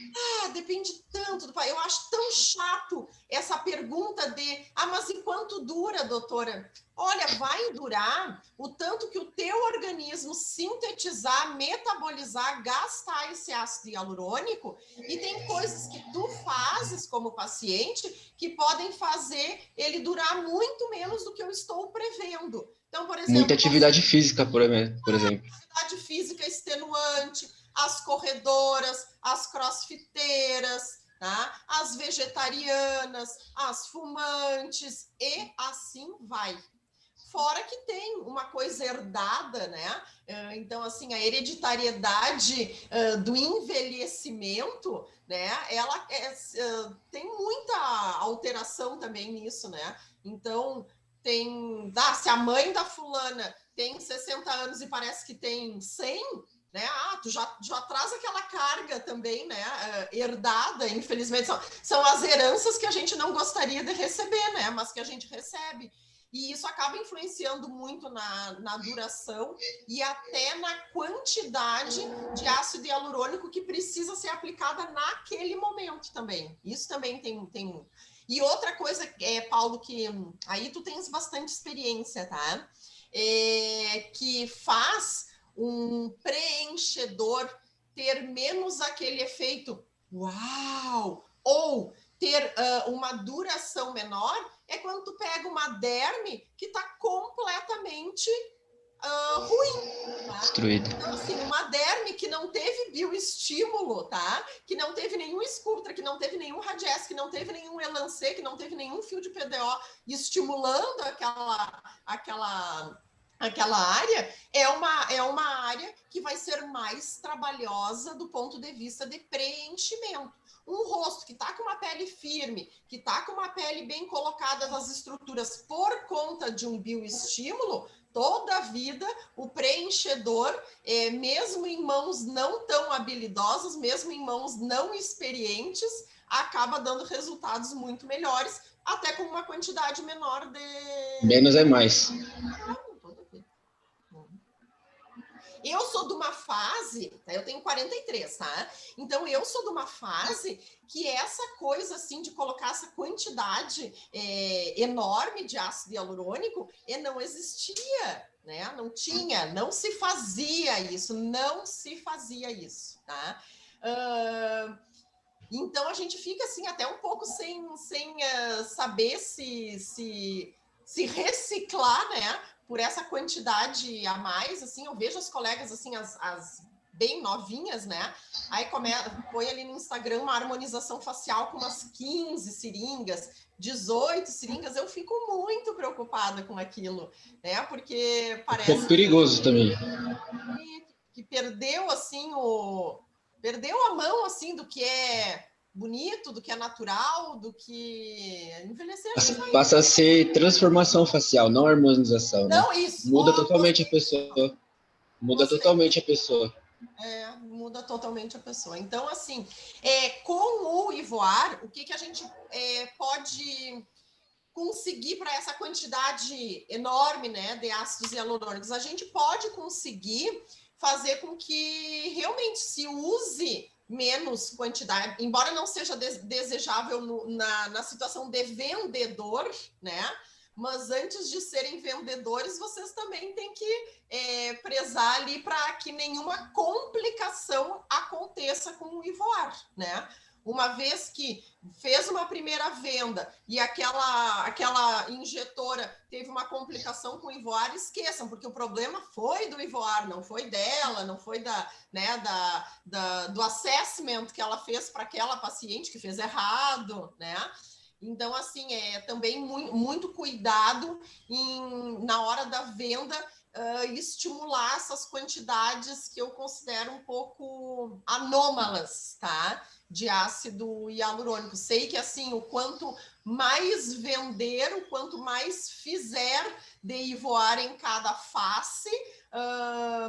Depende tanto do paciente. Eu acho tão chato essa pergunta de, mas e quanto dura, doutora? Olha, vai durar o tanto que o teu organismo sintetizar, metabolizar, gastar esse ácido hialurônico, e tem coisas que tu fazes como paciente que podem fazer ele durar muito menos do que eu estou prevendo. Então, por exemplo... Muita atividade física, por exemplo. Atividade física extenuante, as corredoras, as crossfiteiras, tá? As vegetarianas, as fumantes, e assim vai. Fora que tem uma coisa herdada, né? Então, assim, a hereditariedade do envelhecimento, né? Ela tem muita alteração também nisso, né? Então, se a mãe da fulana tem 60 anos e parece que tem 100, né? Tu já traz aquela carga também, né? Herdada, infelizmente. São as heranças que a gente não gostaria de receber, né? Mas que a gente recebe. E isso acaba influenciando muito na duração e até na quantidade de ácido hialurônico que precisa ser aplicada naquele momento também. Isso também tem. E outra coisa, Paulo, que aí tu tens bastante experiência, tá? Que faz um preenchedor ter menos aquele efeito uau! Ou ter uma duração menor, é quando tu pega uma derme que está completamente ruim. Tá? Destruída. Então, assim, uma derme que não teve bioestímulo, tá? Que não teve nenhum Sculptra, que não teve nenhum Radiesse, que não teve nenhum Elancê, que não teve nenhum fio de PDO estimulando aquela área, é uma área que vai ser mais trabalhosa do ponto de vista de preenchimento. Um rosto que está com uma pele firme, que está com uma pele bem colocada nas estruturas por conta de um bioestímulo, toda a vida o preenchedor, mesmo em mãos não tão habilidosas, mesmo em mãos não experientes, acaba dando resultados muito melhores, até com uma quantidade menor de... Menos é mais. Eu sou de uma fase, eu tenho 43, tá? Então, eu sou de uma fase que essa coisa, assim, de colocar essa quantidade enorme de ácido hialurônico não existia, né? Não tinha, não se fazia isso, tá? Então, a gente fica, assim, até um pouco sem saber se reciclar, né? Por essa quantidade a mais, assim, eu vejo as colegas, assim, as bem novinhas, né? Aí põe ali no Instagram uma harmonização facial com umas 15 seringas, 18 seringas, eu fico muito preocupada com aquilo, né? Porque parece... Um pouco perigoso também. Que perdeu, assim, perdeu a mão, assim, do que é bonito, do que é natural, do que envelhecer. Passa a ser transformação facial, não harmonização, não, né? Isso. Muda totalmente a pessoa. Muda totalmente a pessoa. Muda totalmente a pessoa. Então, assim, com o Ivoar, o que a gente pode conseguir para essa quantidade enorme, né, de ácidos hialurônicos? A gente pode conseguir fazer com que realmente se use menos quantidade, embora não seja desejável na situação de vendedor, né? Mas antes de serem vendedores, vocês também têm que prezar ali para que nenhuma complicação aconteça com o Ivoar, né? Uma vez que fez uma primeira venda e aquela injetora teve uma complicação com o Ivoar, esqueçam, porque o problema foi do Ivoar, não foi dela, não foi do assessment que ela fez para aquela paciente que fez errado, né? Então, assim, também muito cuidado na hora da venda, estimular essas quantidades que eu considero um pouco anômalas, tá? De ácido hialurônico. Sei que, assim, o quanto mais vender, o quanto mais fizer de Ivoar em cada face,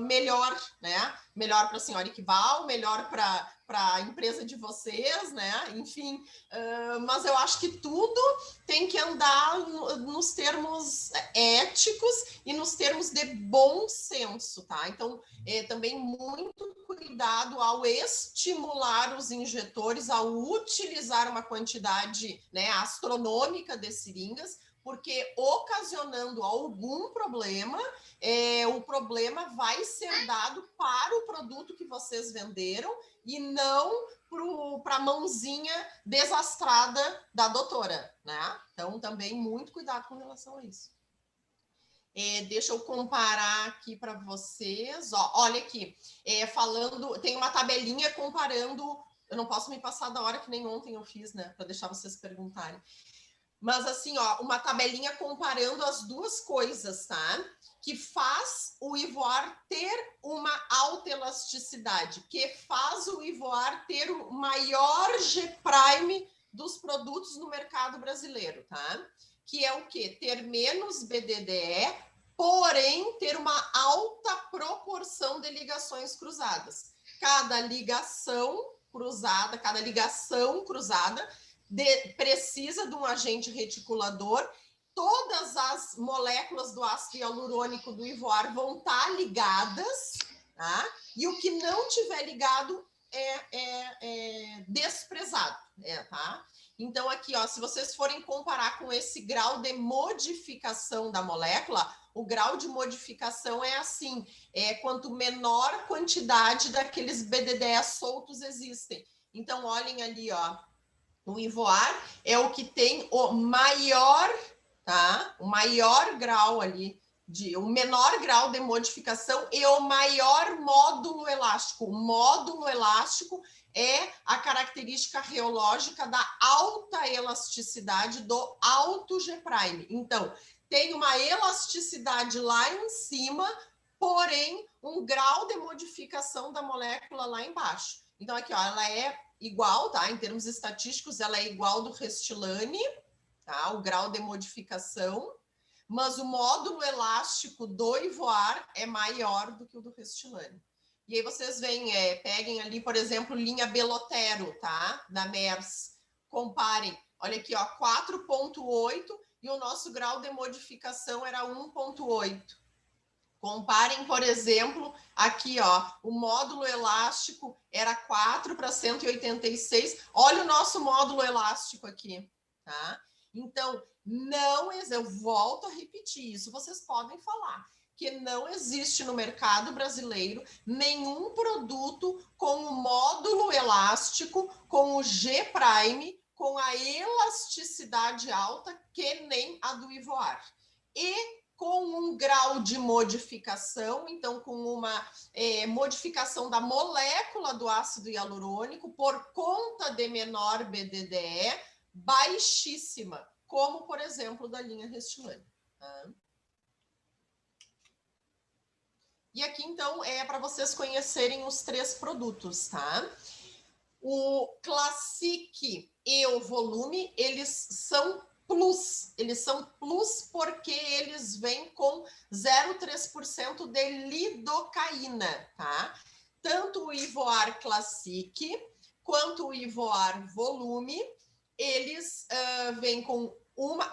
melhor, né? Melhor para a senhora Iqbal, melhor para a empresa de vocês, né? Enfim, mas eu acho que tudo tem que andar nos termos éticos e nos termos de bom senso, tá? Então, também muito cuidado ao estimular os injetores, ao utilizar uma quantidade, né, astronômica de seringas, porque ocasionando algum problema, o problema vai ser dado para o produto que vocês venderam e não para a mãozinha desastrada da doutora, né? Então, também muito cuidado com relação a isso. Deixa eu comparar aqui para vocês. Ó, olha aqui, falando, tem uma tabelinha comparando. Eu não posso me passar da hora que nem ontem eu fiz, né? Para deixar vocês perguntarem. Mas assim, ó, uma tabelinha comparando as duas coisas, tá? Que faz o Ivoar ter uma alta elasticidade, que faz o Ivoar ter o maior G-prime dos produtos no mercado brasileiro, tá? Que é o quê? Ter menos BDDE, porém ter uma alta proporção de ligações cruzadas. Cada ligação cruzada precisa de um agente reticulador. Todas as moléculas do ácido hialurônico do Ivoar vão estar ligadas, tá? E o que não tiver ligado é desprezado, tá? Então, aqui, ó, se vocês forem comparar com esse grau de modificação da molécula, o grau de modificação é assim, quanto menor quantidade daqueles BDDE soltos existem. Então, olhem ali, ó, o Ivoar é o que tem o maior, tá? O maior grau ali, o menor grau de modificação e o maior módulo elástico. O módulo elástico é a característica reológica da alta elasticidade do alto G'. Então, tem uma elasticidade lá em cima, porém, um grau de modificação da molécula lá embaixo. Então, aqui, ó, ela é igual, tá? Em termos estatísticos, ela é igual do Restylane, tá? O grau de modificação, mas o módulo elástico do Ivoar é maior do que o do Restylane. E aí vocês veem, peguem ali, por exemplo, linha Belotero, tá? Da Mers. Comparem. Olha aqui, ó, 4,8 e o nosso grau de modificação era 1,8. Comparem, por exemplo, aqui, ó, o módulo elástico era 4 para 186. Olha o nosso módulo elástico aqui, tá? Então, eu volto a repetir isso, vocês podem falar, que não existe no mercado brasileiro nenhum produto com o módulo elástico, com o G', com a elasticidade alta, que nem a do Ivoar. E com um grau de modificação, então com uma modificação da molécula do ácido hialurônico por conta de menor BDDE, baixíssima, como, por exemplo, da linha Restylane. Tá? E aqui, então, é para vocês conhecerem os 3 produtos, tá? O Classic e o Volume, eles são plus porque eles vêm com 0,3% de lidocaína, tá? Tanto o Ivoar Classic quanto o Ivoar Volume, eles vêm com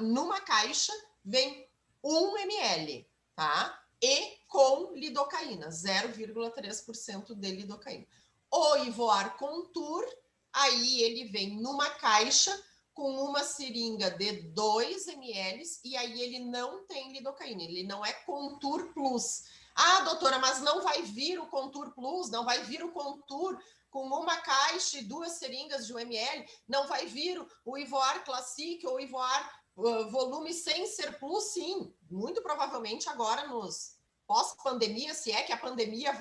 numa caixa, vem 1 ml, tá? E com lidocaína, 0,3% de lidocaína. O Ivoar Contour, aí ele vem numa caixa com uma seringa de 2 ml e aí ele não tem lidocaína, ele não é Contour Plus. Ah, doutora, mas não vai vir o Contour Plus, não vai vir o Contour com uma caixa e 2 seringas de 1 ml, não vai vir o Ivoar Classic ou o Ivoar Volume sem ser Plus? Sim, muito provavelmente agora nos pós-pandemia, se é que a pandemia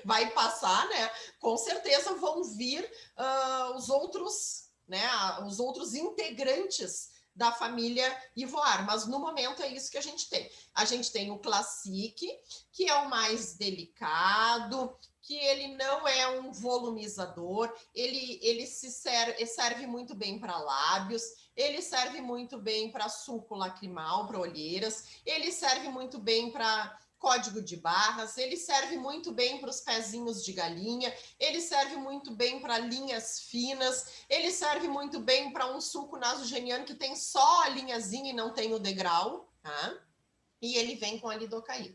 vai passar, né? Com certeza vão vir os outros integrantes da família Ivoar, mas no momento é isso que a gente tem. A gente tem o Classic, que é o mais delicado, que ele não é um volumizador, ele serve muito bem para lábios, ele serve muito bem para suco lacrimal, para olheiras, ele serve muito bem para código de barras, ele serve muito bem para os pezinhos de galinha, ele serve muito bem para linhas finas, ele serve muito bem para um suco nasogeniano que tem só a linhazinha e não tem o degrau, tá? E ele vem com a lidocaína.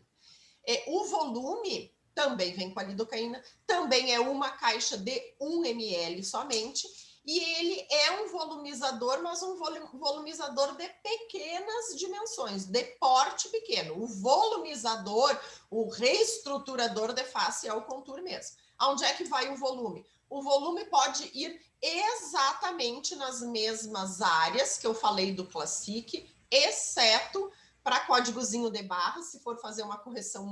O Volume também vem com a lidocaína, também é uma caixa de 1 ml somente, e ele é um volumizador, mas um volumizador de pequenas dimensões, de porte pequeno. O volumizador, o reestruturador de face é o Contour mesmo. Aonde é que vai o volume? O volume pode ir exatamente nas mesmas áreas que eu falei do Classic, exceto para códigozinho de barra, se for fazer uma correção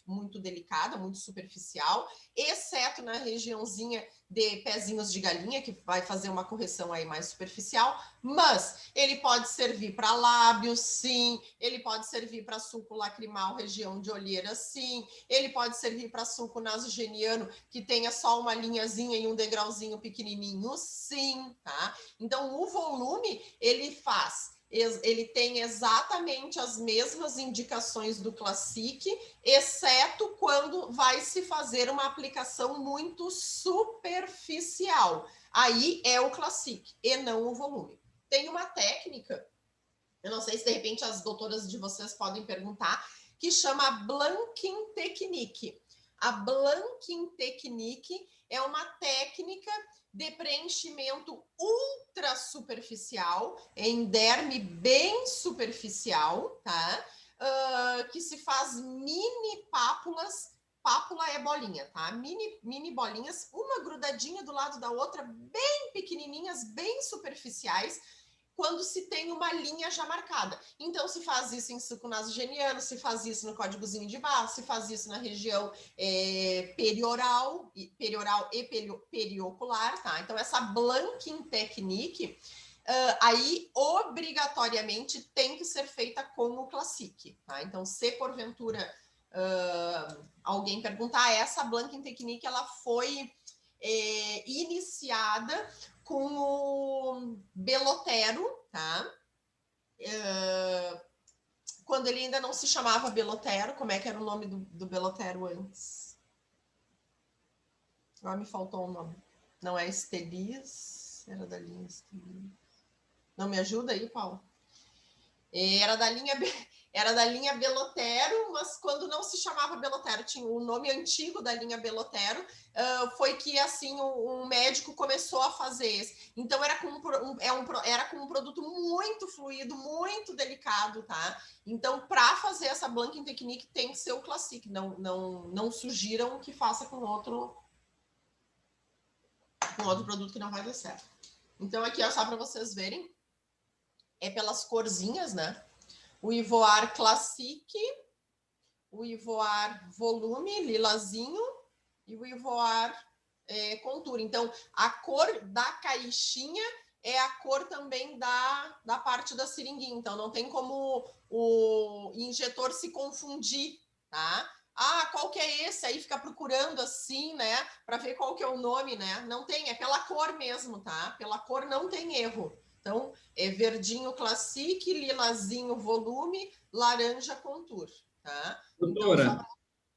muito delicada, muito superficial, exceto na regiãozinha de pezinhos de galinha, que vai fazer uma correção aí mais superficial, mas ele pode servir para lábios, sim, ele pode servir para sulco lacrimal, região de olheira, sim, ele pode servir para sulco nasogeniano, que tenha só uma linhazinha e um degrauzinho pequenininho, sim, tá? Então, o volume, ele tem exatamente as mesmas indicações do Classic, exceto quando vai se fazer uma aplicação muito superficial. Aí é o Classic e não o volume. Tem uma técnica, eu não sei se de repente as doutoras de vocês podem perguntar, que chama Blanking Technique. A Blanking Technique é uma técnica de preenchimento ultra superficial, em derme bem superficial, tá? Que se faz mini pápulas. Pápula é bolinha, tá? Mini bolinhas, uma grudadinha do lado da outra, bem pequenininhas, bem superficiais, quando se tem uma linha já marcada. Então, se faz isso em sulco nasogeniano, se faz isso no códigozinho de barra, se faz isso na região perioral e periocular, tá? Então, essa Blanking Technique, aí, obrigatoriamente, tem que ser feita com o Classic, tá? Então, se porventura alguém perguntar, essa Blanking Technique, ela foi iniciada com o Belotero, tá? Quando ele ainda não se chamava Belotero, como é que era o nome do Belotero antes? Agora me faltou um nome. Não é Estelis? Era da linha Estelis. Não me ajuda aí, Paulo? Era da linha Belotero, mas quando não se chamava Belotero, tinha o nome antigo da linha Belotero, foi que assim um médico começou a fazer esse. Então era com um produto muito fluido, muito delicado, tá? Então, para fazer essa Blanking Technique tem que ser o Classic, não sugiram que faça com outro produto que não vai dar certo. Então, aqui, ó, só para vocês verem, é pelas corzinhas, né? O Ivoar Classic, o Ivoar Volume, lilazinho, e o Ivoar Contour. Então, a cor da caixinha é a cor também da parte da seringuinha. Então, não tem como o injetor se confundir, tá? Ah, qual que é esse? Aí fica procurando assim, né? Para ver qual que é o nome, né? Não tem, é pela cor mesmo, tá? Pela cor não tem erro. Então, é verdinho Classic, lilazinho Volume, laranja Contour, tá? Doutora,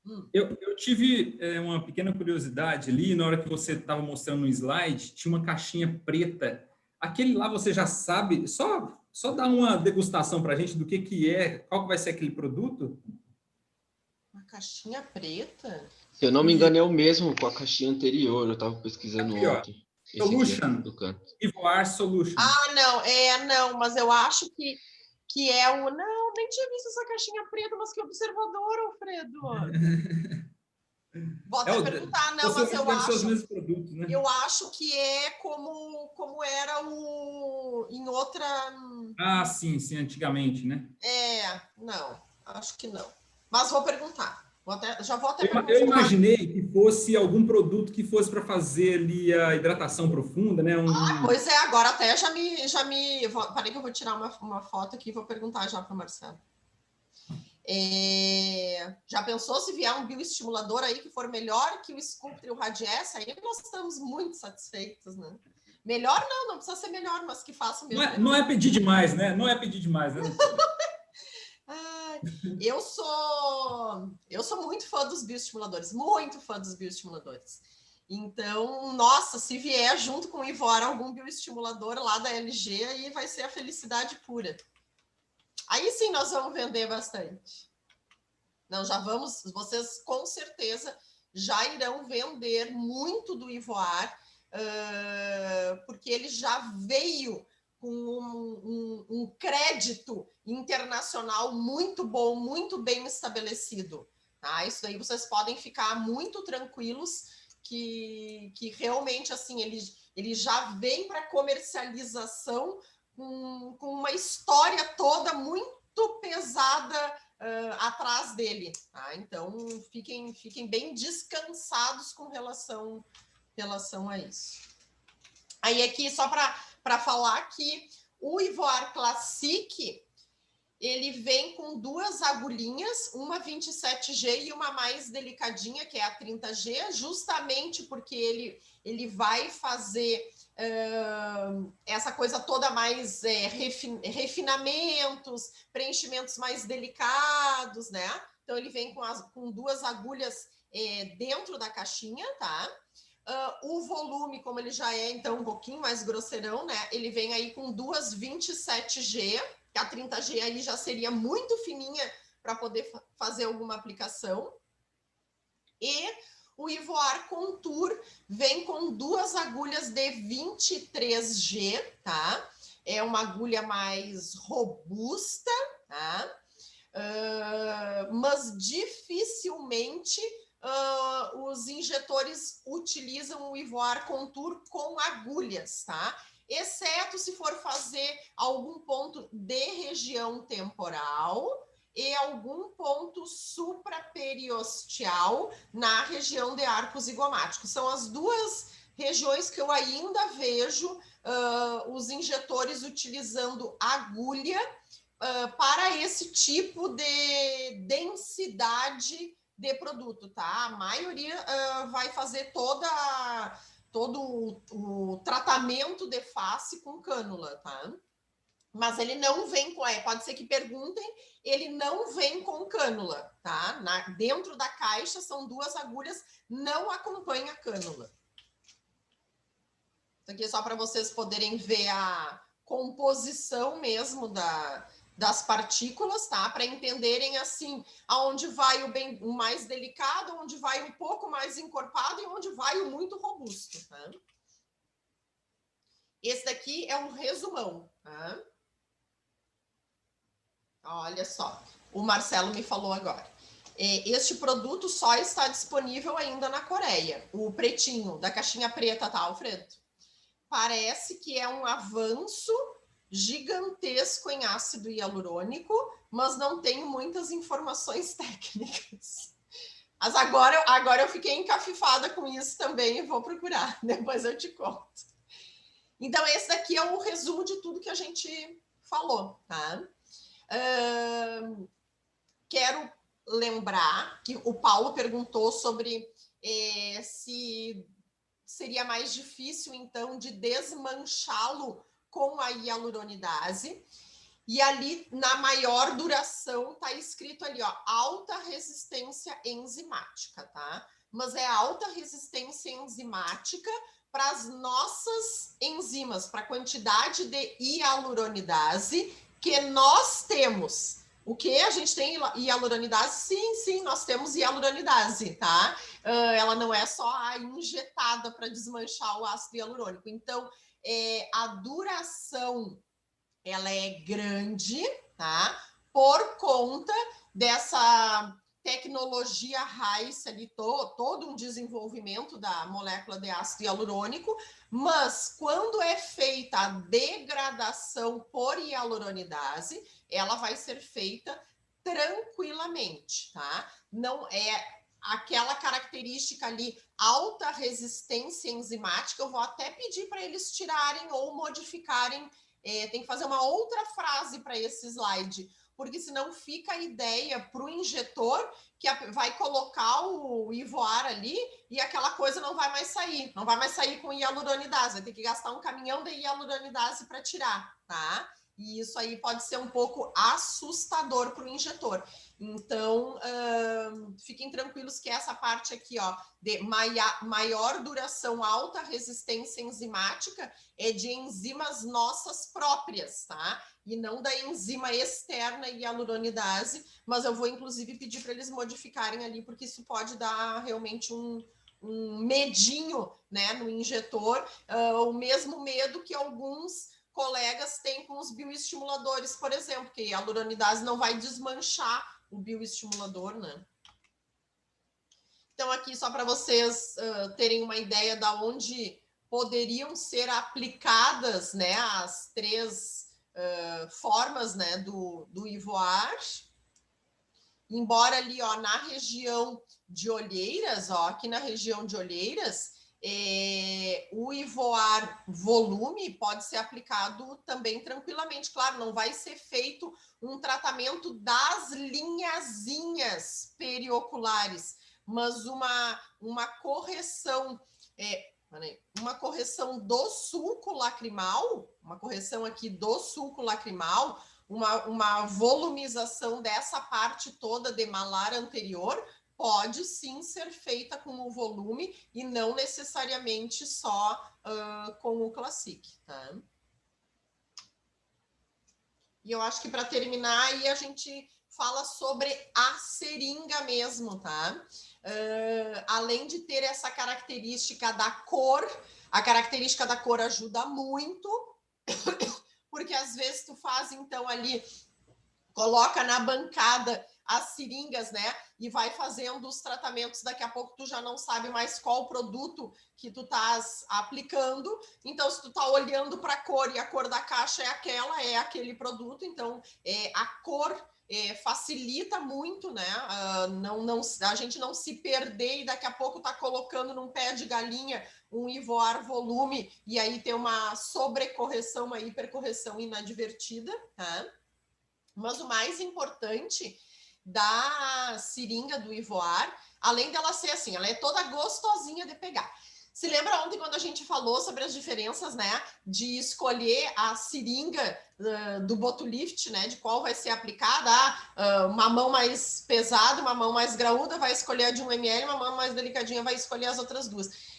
então, eu tive uma pequena curiosidade ali, na hora que você estava mostrando no slide, tinha uma caixinha preta. Aquele lá você já sabe, só dá uma degustação para a gente do que é, qual que vai ser aquele produto? Uma caixinha preta? Se eu não me engano, é o mesmo com a caixinha anterior, eu estava pesquisando Aqui, ó. ontem. Solution. Ivoar Solution. Ah, não, mas eu acho que é o... Não, nem tinha visto essa caixinha preta, mas que observador, Alfredo. Vou até perguntar, não, mas eu acho... Os mesmos produtos, né? Eu acho que é como era em outra... Ah, sim, antigamente, né? Não, acho que não. Mas vou perguntar. Já vou até perguntar. Eu imaginei que fosse algum produto que fosse para fazer ali a hidratação profunda, né? Pois é, agora até já me... Parei que eu vou tirar uma foto aqui e vou perguntar já para o Marcelo. Já pensou se vier um bioestimulador aí que for melhor que o Sculptra e o Radiesse? Aí nós estamos muito satisfeitos, né? Melhor não precisa ser melhor, mas que faça o mesmo. Não é pedir demais, né? Não é pedir demais, né? Eu sou muito fã dos bioestimuladores, muito fã dos bioestimuladores. Então, nossa, se vier junto com o Ivoar algum bioestimulador lá da LG, aí vai ser a felicidade pura. Aí sim nós vamos vender bastante. Não, já vamos, vocês com certeza já irão vender muito do Ivoar, porque ele já veio com um crédito internacional muito bom, muito bem estabelecido. Tá? Isso daí vocês podem ficar muito tranquilos que realmente assim ele já vem para comercialização com uma história toda muito muito pesada atrás dele, tá? Então, fiquem bem descansados com relação a isso. Aí aqui, só para falar que o Ivoire Classic, ele vem com 2 agulhinhas, uma 27G e uma mais delicadinha, que é a 30G, justamente porque ele vai fazer essa coisa toda mais refinamentos, preenchimentos mais delicados, né? Então, ele vem com 2 agulhas dentro da caixinha, tá? O volume, como ele já é, então, um pouquinho mais grosseirão, né? Ele vem aí com 2 27G, que a 30G aí já seria muito fininha para poder fazer alguma aplicação. E o Ivoire Contour vem com 2 agulhas de 23G, tá? É uma agulha mais robusta, tá? Mas dificilmente os injetores utilizam o Ivoire Contour com agulhas, tá? Exceto se for fazer algum ponto de região temporal e algum ponto supraperiosteal na região de arco zigomático. São as 2 regiões que eu ainda vejo os injetores utilizando agulha para esse tipo de densidade de produto, tá? A maioria vai fazer todo o tratamento de face com cânula, tá? Mas ele não vem com, pode ser que perguntem, ele não vem com cânula, tá? Dentro da caixa são 2 agulhas, não acompanha a cânula. Isso aqui é só para vocês poderem ver a composição mesmo das partículas, tá? Para entenderem assim, aonde vai o mais delicado, onde vai um pouco mais encorpado e onde vai o muito robusto, tá? Esse daqui é um resumão, tá? Olha só, o Marcelo me falou agora. Este produto só está disponível ainda na Coreia. O pretinho, da caixinha preta, tá, Alfredo? Parece que é um avanço gigantesco em ácido hialurônico, mas não tenho muitas informações técnicas. Mas agora eu fiquei encafifada com isso também e vou procurar, depois eu te conto. Então, esse daqui é o resumo de tudo que a gente falou, tá? Quero lembrar que o Paulo perguntou sobre se seria mais difícil, então, de desmanchá-lo com a hialuronidase. E ali, na maior duração, está escrito ali, ó, alta resistência enzimática, tá? Mas é alta resistência enzimática para as nossas enzimas, para a quantidade de hialuronidase que nós temos. O que? A gente tem hialuronidase? Sim, nós temos hialuronidase, tá? Ela não é só injetada para desmanchar o ácido hialurônico. Então, a duração, ela é grande, tá? Por conta dessa tecnologia RICE ali, todo um desenvolvimento da molécula de ácido hialurônico, mas quando é feita a degradação por hialuronidase, ela vai ser feita tranquilamente, tá? Não é aquela característica ali, alta resistência enzimática, eu vou até pedir para eles tirarem ou modificarem, tem que fazer uma outra frase para esse slide, porque senão fica a ideia para o injetor que vai colocar o Ivoire ali e aquela coisa não vai mais sair com hialuronidase, vai ter que gastar um caminhão de hialuronidase para tirar, tá? E isso aí pode ser um pouco assustador para o injetor. Então, fiquem tranquilos que essa parte aqui, ó, de maior duração, alta resistência enzimática, é de enzimas nossas próprias, tá? E não da enzima externa hialuronidase, mas eu vou, inclusive, pedir para eles modificarem ali, porque isso pode dar realmente um medinho, né, no injetor, o mesmo medo que alguns colegas têm com os bioestimuladores, por exemplo, que a hialuronidase não vai desmanchar o bioestimulador, né? Então, aqui, só para vocês terem uma ideia de onde poderiam ser aplicadas, né, as 3 formas, né, do Ivoar. Embora ali, ó, na região de Olheiras, ó, aqui na região de Olheiras, o Ivoar volume pode ser aplicado também tranquilamente. Claro, não vai ser feito um tratamento das linhazinhas perioculares, mas uma correção, uma correção do sulco lacrimal, uma correção aqui do sulco lacrimal, uma volumização dessa parte toda de malar anterior, pode sim ser feita com o volume e não necessariamente só com o Classic, tá? E eu acho que para terminar aí a gente fala sobre a seringa mesmo, tá? Além de ter essa característica da cor, a característica da cor ajuda muito, porque às vezes tu faz então ali, coloca na bancada as seringas, né? E vai fazendo os tratamentos, daqui a pouco tu já não sabe mais qual produto que tu estás aplicando. Então, se tu tá olhando para a cor e a cor da caixa é aquele produto, então a cor facilita muito, né? A gente não se perder e daqui a pouco tá colocando num pé de galinha um Ivoar volume e aí ter uma sobrecorreção, uma hipercorreção inadvertida, tá? Mas o mais importante da seringa do Ivoar, além dela ser assim, ela é toda gostosinha de pegar. Se lembra ontem quando a gente falou sobre as diferenças, né, de escolher a seringa do Botulíft, né, de qual vai ser aplicada, uma mão mais pesada, uma mão mais graúda vai escolher a de 1 ml, uma mão mais delicadinha vai escolher as outras duas.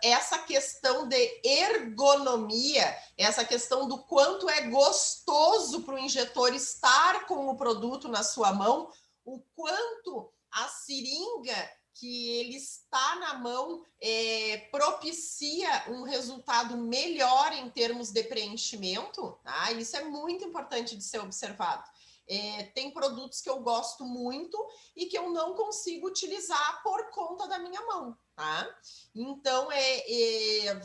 Essa questão de ergonomia, essa questão do quanto é gostoso para o injetor estar com o produto na sua mão, o quanto a seringa que ele está na mão propicia um resultado melhor em termos de preenchimento, tá? Isso é muito importante de ser observado. Tem produtos que eu gosto muito e que eu não consigo utilizar por conta da minha mão, tá? Então,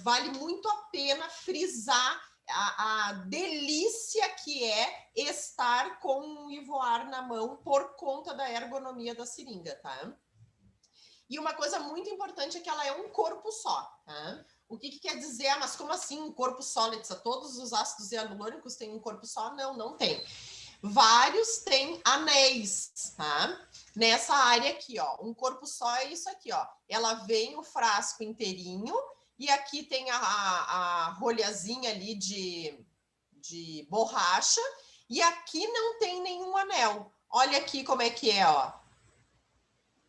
vale muito a pena frisar a delícia que é estar com um Ivoar na mão por conta da ergonomia da seringa, tá? E uma coisa muito importante é que ela é um corpo só, tá? O que quer dizer? Mas como assim um corpo só, Letícia? Todos os ácidos hialurônicos têm um corpo só? Não, não tem. Vários têm anéis, tá? Nessa área aqui, ó, um corpo só é isso aqui, ó. Ela vem o frasco inteirinho e aqui tem a rolhazinha ali de borracha e aqui não tem nenhum anel. Olha aqui como é que é, ó.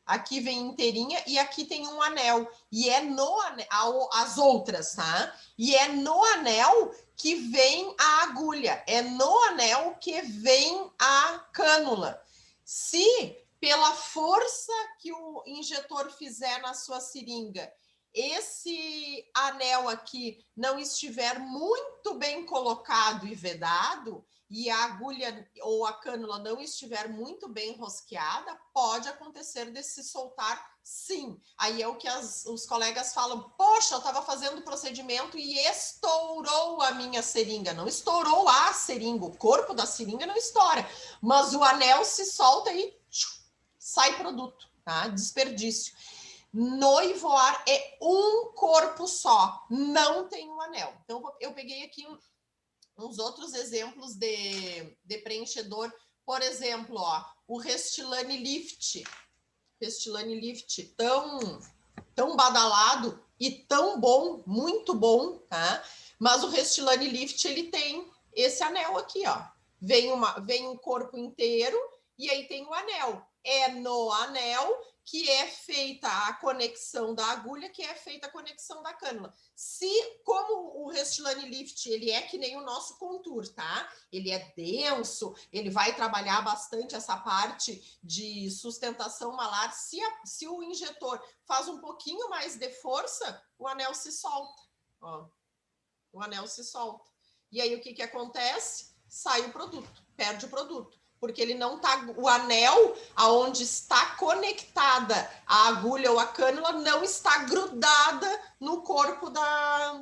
Aqui vem inteirinha e aqui tem um anel. E é no anel, as outras, tá? E é no anel que vem a agulha. É no anel que vem a cânula. Se pela força que o injetor fizer na sua seringa, esse anel aqui não estiver muito bem colocado e vedado, e a agulha ou a cânula não estiver muito bem rosqueada, pode acontecer de se soltar, sim. Aí é o que os colegas falam, poxa, eu estava fazendo o procedimento e estourou a minha seringa. Não estourou a seringa, o corpo da seringa não estoura, mas o anel se solta e sai produto, tá? Desperdício. No Ivoar é um corpo só, não tem um anel. Então, eu peguei aqui uns outros exemplos de preenchedor. Por exemplo, ó, o Restylane Lift. Restylane Lift, tão badalado e tão bom, muito bom, tá? Mas o Restylane Lift, ele tem esse anel aqui, ó. Vem um corpo inteiro e aí tem o anel. É no anel que é feita a conexão da agulha, que é feita a conexão da cânula. Como o Restylane Lift, ele é que nem o nosso Contour, tá? Ele é denso, ele vai trabalhar bastante essa parte de sustentação malar. Se o injetor faz um pouquinho mais de força, o anel se solta, ó. O anel se solta. E aí, o que acontece? Sai o produto, perde o produto. Porque ele não tá, o anel aonde está conectada a agulha ou a cânula não está grudada no corpo da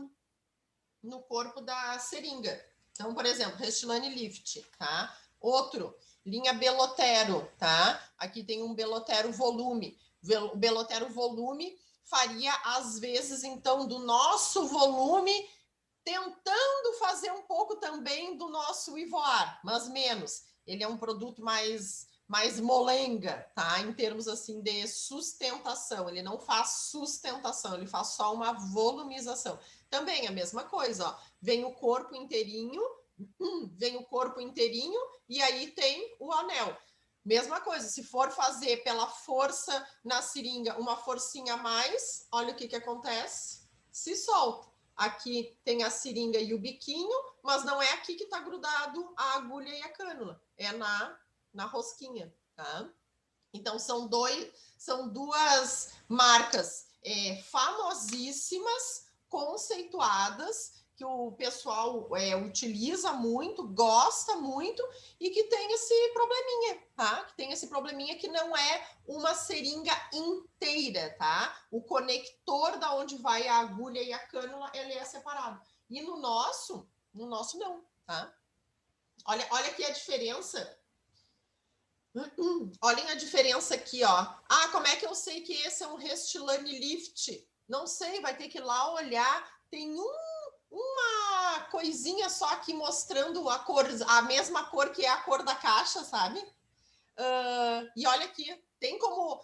seringa. Então, por exemplo, Restylane Lift, tá? Outro, linha Belotero, tá? Aqui tem um Belotero Volume. O Belotero Volume faria, às vezes, então, do nosso volume, tentando fazer um pouco também do nosso Ivoar, mas menos. Ele é um produto mais molenga, tá? Em termos, assim, de sustentação. Ele não faz sustentação, ele faz só uma volumização. Também a mesma coisa, ó. Vem o corpo inteirinho, e aí tem o anel. Mesma coisa, se for fazer pela força na seringa, uma forcinha a mais, olha o que acontece, se solta. Aqui tem a seringa e o biquinho, mas não é aqui que está grudado a agulha e a cânula, é na rosquinha, tá? Então, são duas marcas famosíssimas, conceituadas, que o pessoal utiliza muito, gosta muito, e que tem esse probleminha, tá? Que tem esse probleminha que não é uma seringa inteira, tá? O conector da onde vai a agulha e a cânula, ele é separado. E no nosso não, tá? Olha aqui a diferença. Olhem a diferença aqui, ó. Ah, como é que eu sei que esse é um Restylane Lift? Não sei, vai ter que ir lá olhar. Tem uma coisinha só aqui mostrando a cor, a mesma cor que é a cor da caixa, sabe? E olha aqui, tem como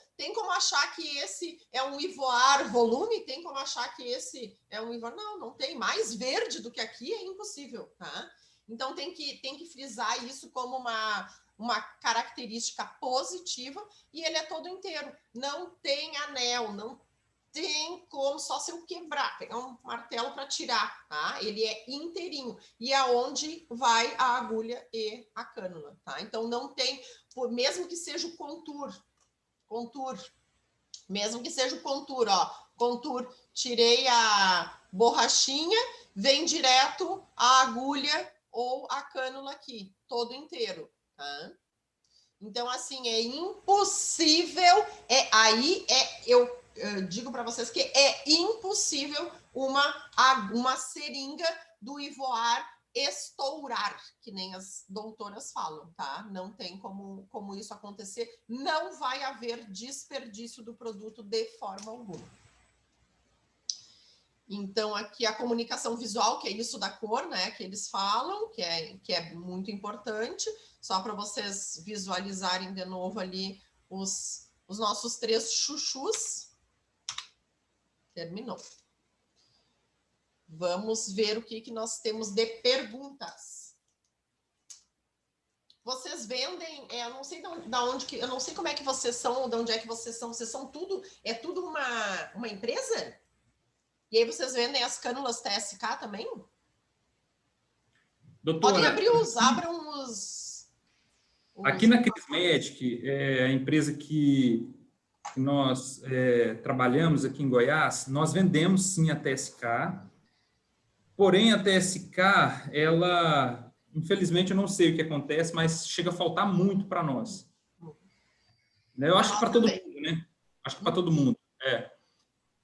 achar que esse é um Ivoar volume? Tem como achar que esse é um Ivoar? Não tem. Mais verde do que aqui é impossível, tá? Então tem que frisar isso como uma característica positiva, e ele é todo inteiro. Não tem anel, não tem como, só se eu quebrar, pegar um martelo para tirar, tá? Ele é inteirinho. E é onde vai a agulha e a cânula, tá? Então não tem, mesmo que seja o contour, mesmo que seja o contour, ó, contour, tirei a borrachinha, vem direto a agulha ou a cânula aqui, todo inteiro, tá? Então, assim, é impossível, eu digo para vocês que é impossível uma seringa do Ivoar estourar, que nem as doutoras falam, tá? Não tem como isso acontecer, não vai haver desperdício do produto de forma alguma. Então, aqui a comunicação visual, que é isso da cor, né, que eles falam, que é muito importante, só para vocês visualizarem de novo ali os nossos 3 chuchus. Terminou. Vamos ver o que nós temos de perguntas. Vocês vendem, eu não sei eu não sei como é que vocês são, de onde é que vocês são tudo, é tudo uma empresa? E aí vocês vendem as cânulas TSK também? Doutora, podem abram os... Aqui na Crismedic, a empresa que nós trabalhamos aqui em Goiás, nós vendemos sim a TSK, porém a TSK, ela, infelizmente, eu não sei o que acontece, mas chega a faltar muito para nós. Eu acho que para todo mundo, né? Acho que para todo mundo,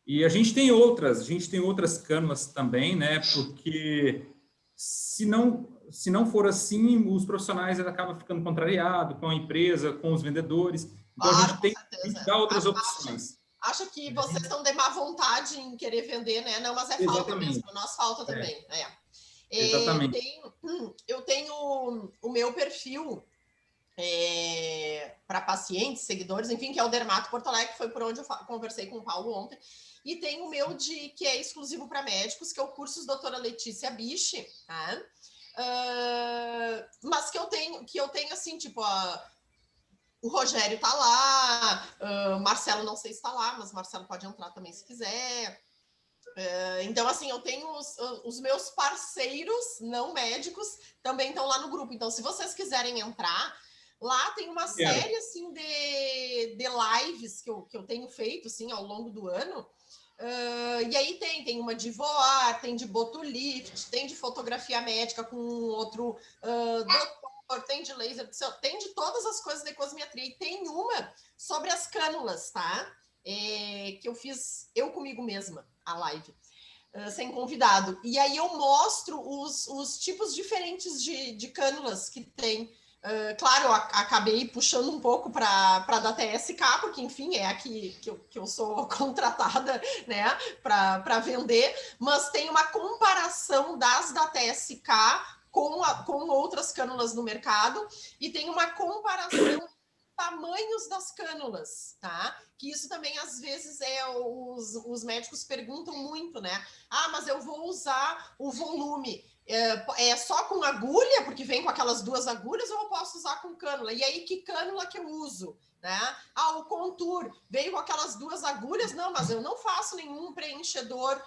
E a gente tem outras cânulas também, né? Porque se não for assim, os profissionais acabam ficando contrariados com a empresa, com os vendedores. Então, a gente tem que dar outras opções. Acho que vocês estão de má vontade em querer vender, né? Não, mas falta mesmo, nós falta também. Exatamente. Eu tenho o meu perfil para pacientes, seguidores, enfim, que é o Dermato Porto Alegre, que foi por onde eu conversei com o Paulo ontem. E tem o meu que é exclusivo para médicos, que é o Cursos Doutora Letícia Biche, tá? Mas que eu tenho assim, tipo, o Rogério tá lá, Marcelo não sei se tá lá, mas Marcelo pode entrar também se quiser. Então, assim, eu tenho os meus parceiros não médicos também estão lá no grupo. Então, se vocês quiserem entrar, lá tem uma série, assim, de lives que eu tenho feito, assim, ao longo do ano. E aí tem uma de voar, tem de botulift, tem de fotografia médica com outro doutor, tem de laser, tem de todas as coisas de cosmetria. E tem uma sobre as cânulas, tá? Que eu fiz eu comigo mesma, a live. sem convidado. E aí eu mostro os tipos diferentes de cânulas que tem. Claro, eu acabei puxando um pouco para da TSK, porque, enfim, é aqui que eu sou contratada, né, para vender, mas tem uma comparação das da TSK com outras cânulas no mercado, e tem uma comparação tamanhos das cânulas, tá? Que isso também, às vezes, os médicos perguntam muito, né? Ah, mas eu vou usar o volume. É só com agulha, porque vem com aquelas 2 agulhas, ou eu posso usar com cânula? E aí, que cânula que eu uso? Né? Ah, o Contour veio com aquelas 2 agulhas? Não, mas eu não faço nenhum preenchedor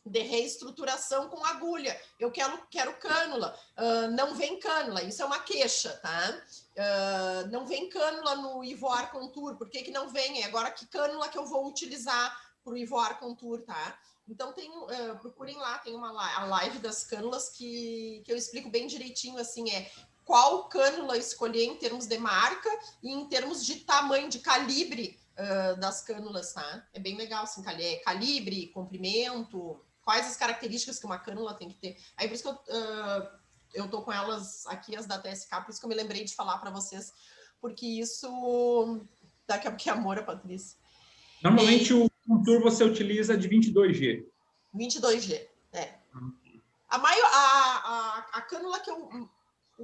de reestruturação com agulha. Eu quero cânula. Não vem cânula, isso é uma queixa, tá? Não vem cânula no Ivoar Contour. Por que não vem? Agora, que cânula que eu vou utilizar para o Ivoar Contour, tá? Então, procurem lá, tem a live das cânulas que eu explico bem direitinho, assim, qual cânula escolher em termos de marca e em termos de tamanho, de calibre das cânulas, tá? É bem legal, assim, calibre, comprimento, quais as características que uma cânula tem que ter. Aí, por isso que eu tô com elas aqui, as da TSK, por isso que eu me lembrei de falar para vocês, porque isso... Daqui a pouco é amor, Patrícia. Normalmente, o Contour você utiliza de 22G. 22G, é. A cânula que eu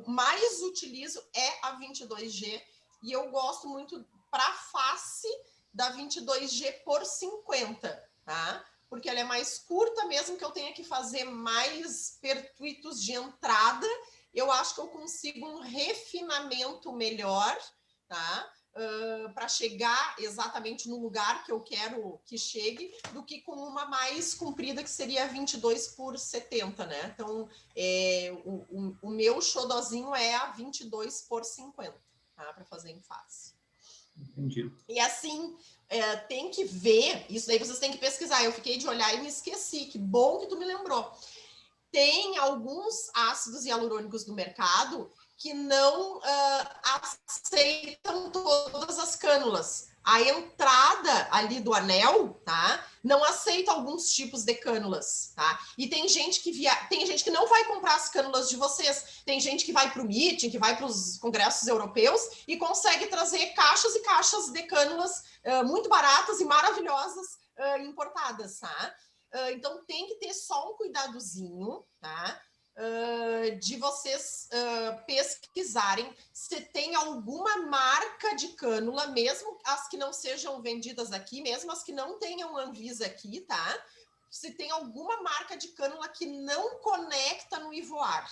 mais utilizo é a 22G, e eu gosto muito para face da 22G por 50, tá? Porque ela é mais curta, mesmo que eu tenha que fazer mais pertuitos de entrada, eu acho que eu consigo um refinamento melhor, tá? Para chegar exatamente no lugar que eu quero que chegue, do que com uma mais comprida, que seria 22 por 70, né? Então, o meu xodozinho é a 22 por 50, tá? Para fazer em face. Entendi. E assim, tem que ver, isso daí vocês têm que pesquisar. Eu fiquei de olhar e me esqueci, que bom que tu me lembrou. Tem alguns ácidos hialurônicos no mercado que não aceitam todas as cânulas. A entrada ali do anel, tá? Não aceita alguns tipos de cânulas, tá? E tem gente que não vai comprar as cânulas de vocês. Tem gente que vai para o meeting, que vai para os congressos europeus e consegue trazer caixas e caixas de cânulas muito baratas e maravilhosas importadas, tá? Então, tem que ter só um cuidadozinho, tá? De vocês pesquisarem se tem alguma marca de cânula, mesmo as que não sejam vendidas aqui, mesmo as que não tenham Anvisa aqui, tá? Se tem alguma marca de cânula que não conecta no Ivoar.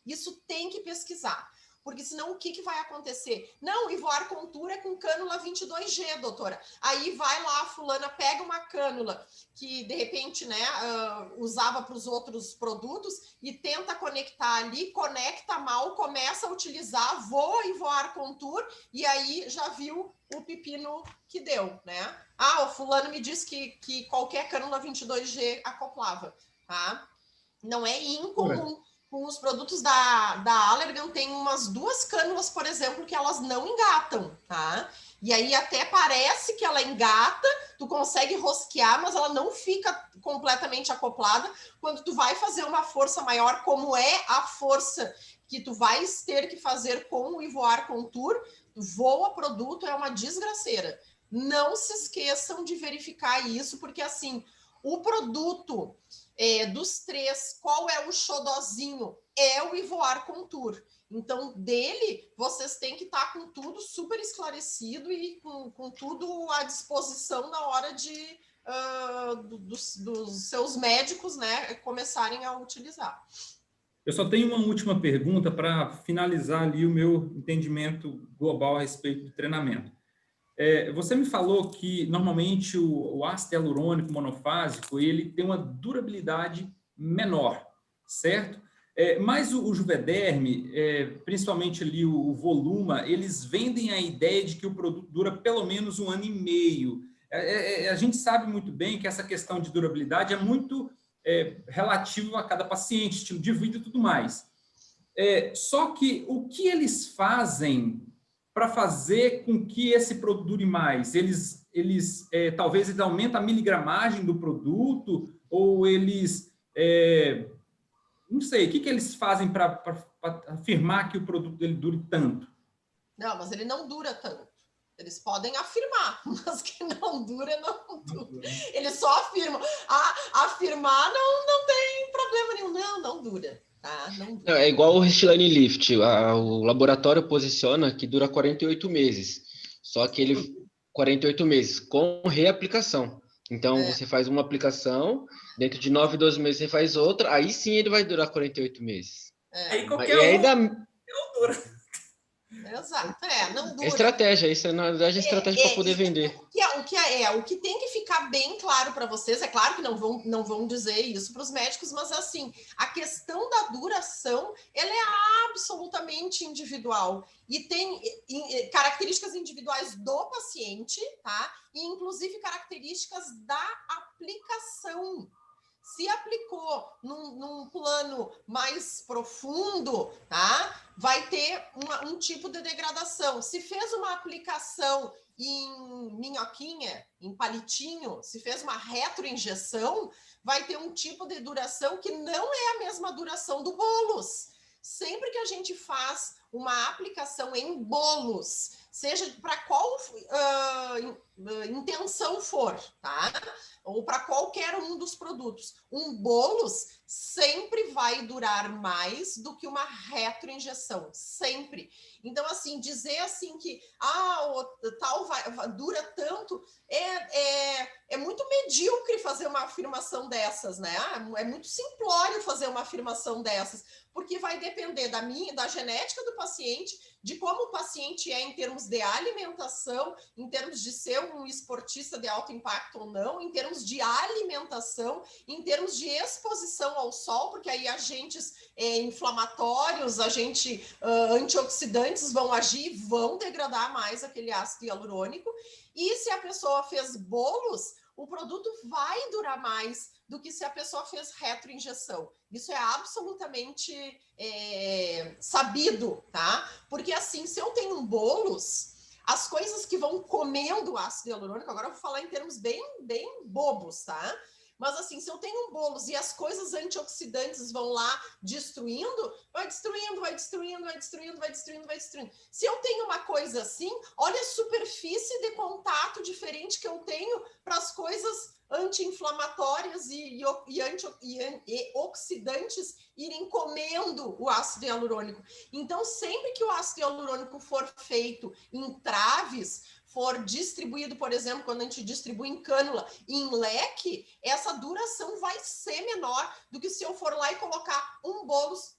Isso tem que pesquisar. Porque senão o que vai acontecer? Não, Ivoar Contour é com cânula 22G, doutora. Aí vai lá, a fulana pega uma cânula que, de repente, né, usava para os outros produtos e tenta conectar ali, conecta mal, começa a utilizar, voa Ivoar Contour e aí já viu o pepino que deu, né? Ah, o fulano me disse que qualquer cânula 22G acoplava, tá? Não é incomum. Com os produtos da Allergan, tem umas 2 cânulas, por exemplo, que elas não engatam, tá? E aí até parece que ela engata, tu consegue rosquear, mas ela não fica completamente acoplada. Quando tu vai fazer uma força maior, como é a força que tu vais ter que fazer com o Ivoar Contour, voa produto, é uma desgraceira. Não se esqueçam de verificar isso, porque assim, o produto... dos 3, qual é o xodozinho? É o Ivoar Contour. Então, dele, vocês têm que estar com tudo super esclarecido e com tudo à disposição na hora dos seus médicos, né, começarem a utilizar. Eu só tenho uma última pergunta para finalizar ali o meu entendimento global a respeito do treinamento. Você me falou que, normalmente, o ácido hialurônico monofásico ele tem uma durabilidade menor, certo? Mas o Juvederm, principalmente ali o Voluma, eles vendem a ideia de que o produto dura pelo menos 1 ano e meio. A gente sabe muito bem que essa questão de durabilidade é muito relativo a cada paciente, estilo de vida e tudo mais. Só que o que eles fazem para fazer com que esse produto dure mais? Eles talvez eles aumentam a miligramagem do produto, ou eles, não sei, o que eles fazem para afirmar que o produto dele dure tanto? Não, mas ele não dura tanto. Eles podem afirmar, mas que não dura, não dura. Eles só afirmam. Afirmar não tem problema nenhum. Não dura. Tá? Não dura. É igual o Restylane Lift. O laboratório posiciona que dura 48 meses. Só que ele 48 meses com reaplicação. Então, você faz uma aplicação, dentro de 9, 12 meses você faz outra, aí sim ele vai durar 48 meses. Aí E qualquer aí não dura. Exato, não dura. É estratégia, isso na verdade é estratégia para poder vender. O que tem que ficar bem claro para vocês, é claro que não vão dizer isso para os médicos, mas assim, a questão da duração, ela é absolutamente individual e tem características individuais do paciente, tá? E inclusive características da aplicação. Se aplicou num plano mais profundo, tá? Vai ter um tipo de degradação. Se fez uma aplicação em minhoquinha, em palitinho, se fez uma retroinjeção, vai ter um tipo de duração que não é a mesma duração do bolos. Sempre que a gente faz uma aplicação em bolos, seja para qual intenção for, tá? Ou para qualquer um dos produtos, um bolos sempre vai durar mais do que uma retroinjeção, sempre. Então, assim, dizer assim que o tal dura tanto, é muito medíocre fazer uma afirmação dessas, né? É muito simplório fazer uma afirmação dessas, porque vai depender da genética do paciente, de como o paciente é em termos de alimentação, em termos de ser um esportista de alto impacto ou não, em termos de alimentação, em termos de exposição ao sol, porque aí agentes inflamatórios, antioxidantes vão agir e vão degradar mais aquele ácido hialurônico. E se a pessoa fez bolos, o produto vai durar mais do que se a pessoa fez retroinjeção. Isso é absolutamente sabido, tá? Porque assim, se eu tenho um bolos, as coisas que vão comendo o ácido hialurônico, agora eu vou falar em termos bem bobos, tá? Mas assim, se eu tenho um bolos e as coisas antioxidantes vão lá destruindo, vai destruindo. Se eu tenho uma coisa assim, olha a superfície de contato diferente que eu tenho para as coisas anti-inflamatórias e oxidantes irem comendo o ácido hialurônico. Então, sempre que o ácido hialurônico for feito em traves, for distribuído, por exemplo, quando a gente distribui em cânula, em leque, essa duração vai ser menor do que se eu for lá e colocar um bolos.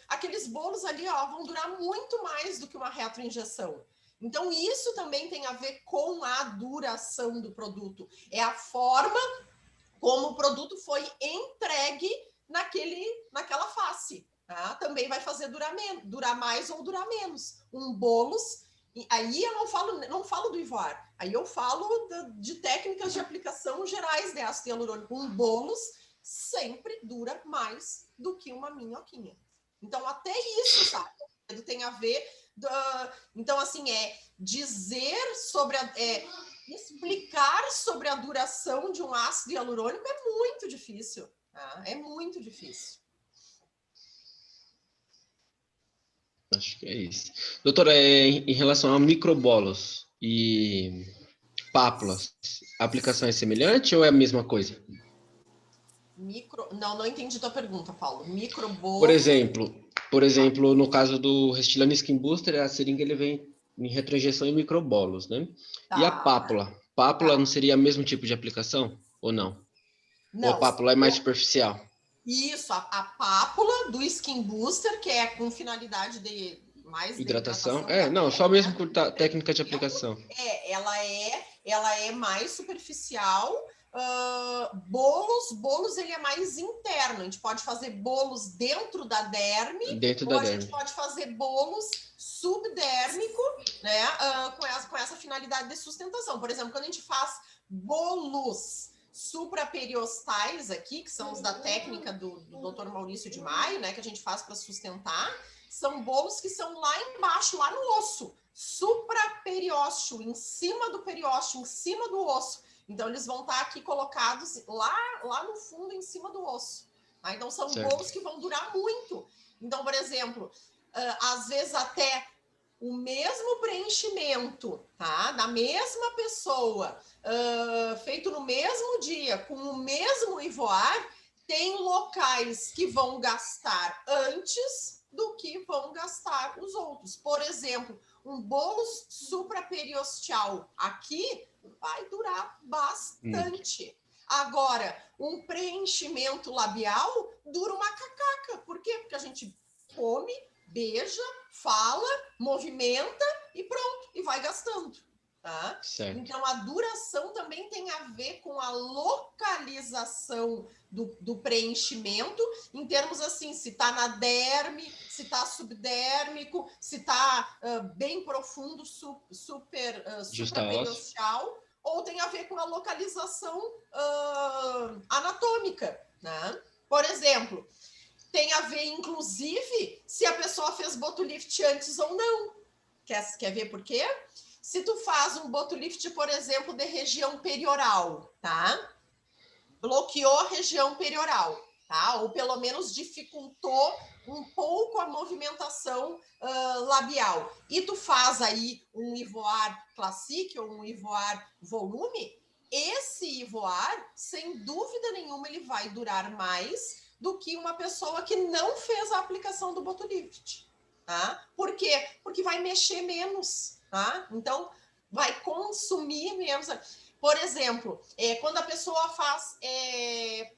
Aqueles bolos ali, vão durar muito mais do que uma retroinjeção. Então, isso também tem a ver com a duração do produto. É a forma como o produto foi entregue naquela face. Tá? Também vai fazer durar mais ou durar menos. Um bolos, aí eu não falo do Ivar, aí eu falo de técnicas de aplicação gerais de ácido hialurônico. Um bolos sempre dura mais do que uma minhoquinha. Então, até isso, sabe? Tem a ver. Então, assim, explicar sobre a duração de um ácido hialurônico é muito difícil. Tá? É muito difícil. Acho que é isso. Doutora, em relação a microbolos e pápulas, a aplicação é semelhante ou é a mesma coisa? Não entendi tua pergunta, Paulo. Microbolo. Por exemplo, no caso do Restylane Skin Booster, a seringa ele vem em retroinjeção em microbolos, né? Tá. E a pápula? Pápula não seria o mesmo tipo de aplicação ou não? Não. Ou a pápula é mais superficial? Isso, a pápula do Skin Booster, que é com finalidade de mais hidratação. Não, só mesmo por técnica de aplicação. Ela é mais superficial. Bolos ele é mais interno. A gente pode fazer bolos dentro da derme, a gente pode fazer bolos subdérmico, né? Com essa finalidade de sustentação. Por exemplo, quando a gente faz bolos supraperiosteais aqui, que são os da técnica do Dr. Maurício de Maio, né, que a gente faz para sustentar, são bolos que são lá embaixo, lá no osso, supraperiósteo, em cima do periósteo, em cima do osso. Então, eles vão estar aqui colocados lá no fundo, em cima do osso. Tá? Então, são bolos que vão durar muito. Então, por exemplo, às vezes até o mesmo preenchimento, tá? Da mesma pessoa, feito no mesmo dia, com o mesmo ivoar, tem locais que vão gastar antes do que vão gastar os outros. Por exemplo, um bolo supraperiosteal aqui vai durar bastante. Agora, um preenchimento labial dura uma cacaca. Por quê? Porque a gente come, beija, fala, movimenta e pronto, e vai gastando. Tá? Então, a duração também tem a ver com a localização do preenchimento, em termos assim, se está na derme, se está subdérmico, se está bem profundo, supraperiosteal, ou tem a ver com a localização anatômica. Né? Por exemplo, tem a ver, inclusive, se a pessoa fez botolift antes ou não. Quer ver por quê? Se tu faz um botolift, por exemplo, de região perioral, tá? Bloqueou a região perioral, tá? Ou pelo menos dificultou um pouco a movimentação labial. E tu faz aí um ivoar classique ou um ivoar volume, esse ivoar, sem dúvida nenhuma, ele vai durar mais do que uma pessoa que não fez a aplicação do botolift. Tá? Por quê? Porque vai mexer menos. Tá? Então, vai consumir menos. Por exemplo, quando a pessoa faz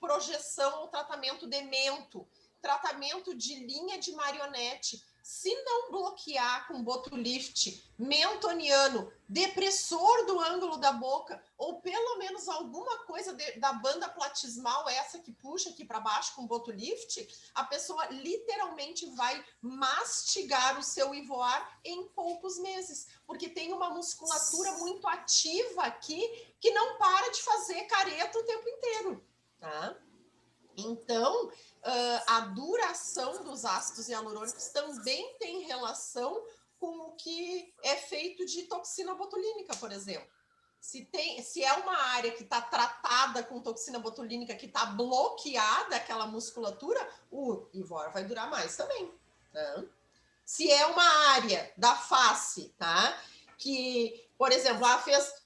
projeção ou tratamento de mento, tratamento de linha de marionete, se não bloquear com botolift mentoniano, depressor do ângulo da boca, ou pelo menos alguma coisa da banda platismal, essa que puxa aqui para baixo com botolift, a pessoa literalmente vai mastigar o seu ivoar em poucos meses, porque tem uma musculatura muito ativa aqui que não para de fazer careta o tempo inteiro, tá? Então, a duração dos ácidos hialurônicos também tem relação com o que é feito de toxina botulínica, por exemplo. Se é uma área que está tratada com toxina botulínica, que está bloqueada aquela musculatura, o ivoar vai durar mais também. Tá? Se é uma área da face, tá? Que, por exemplo,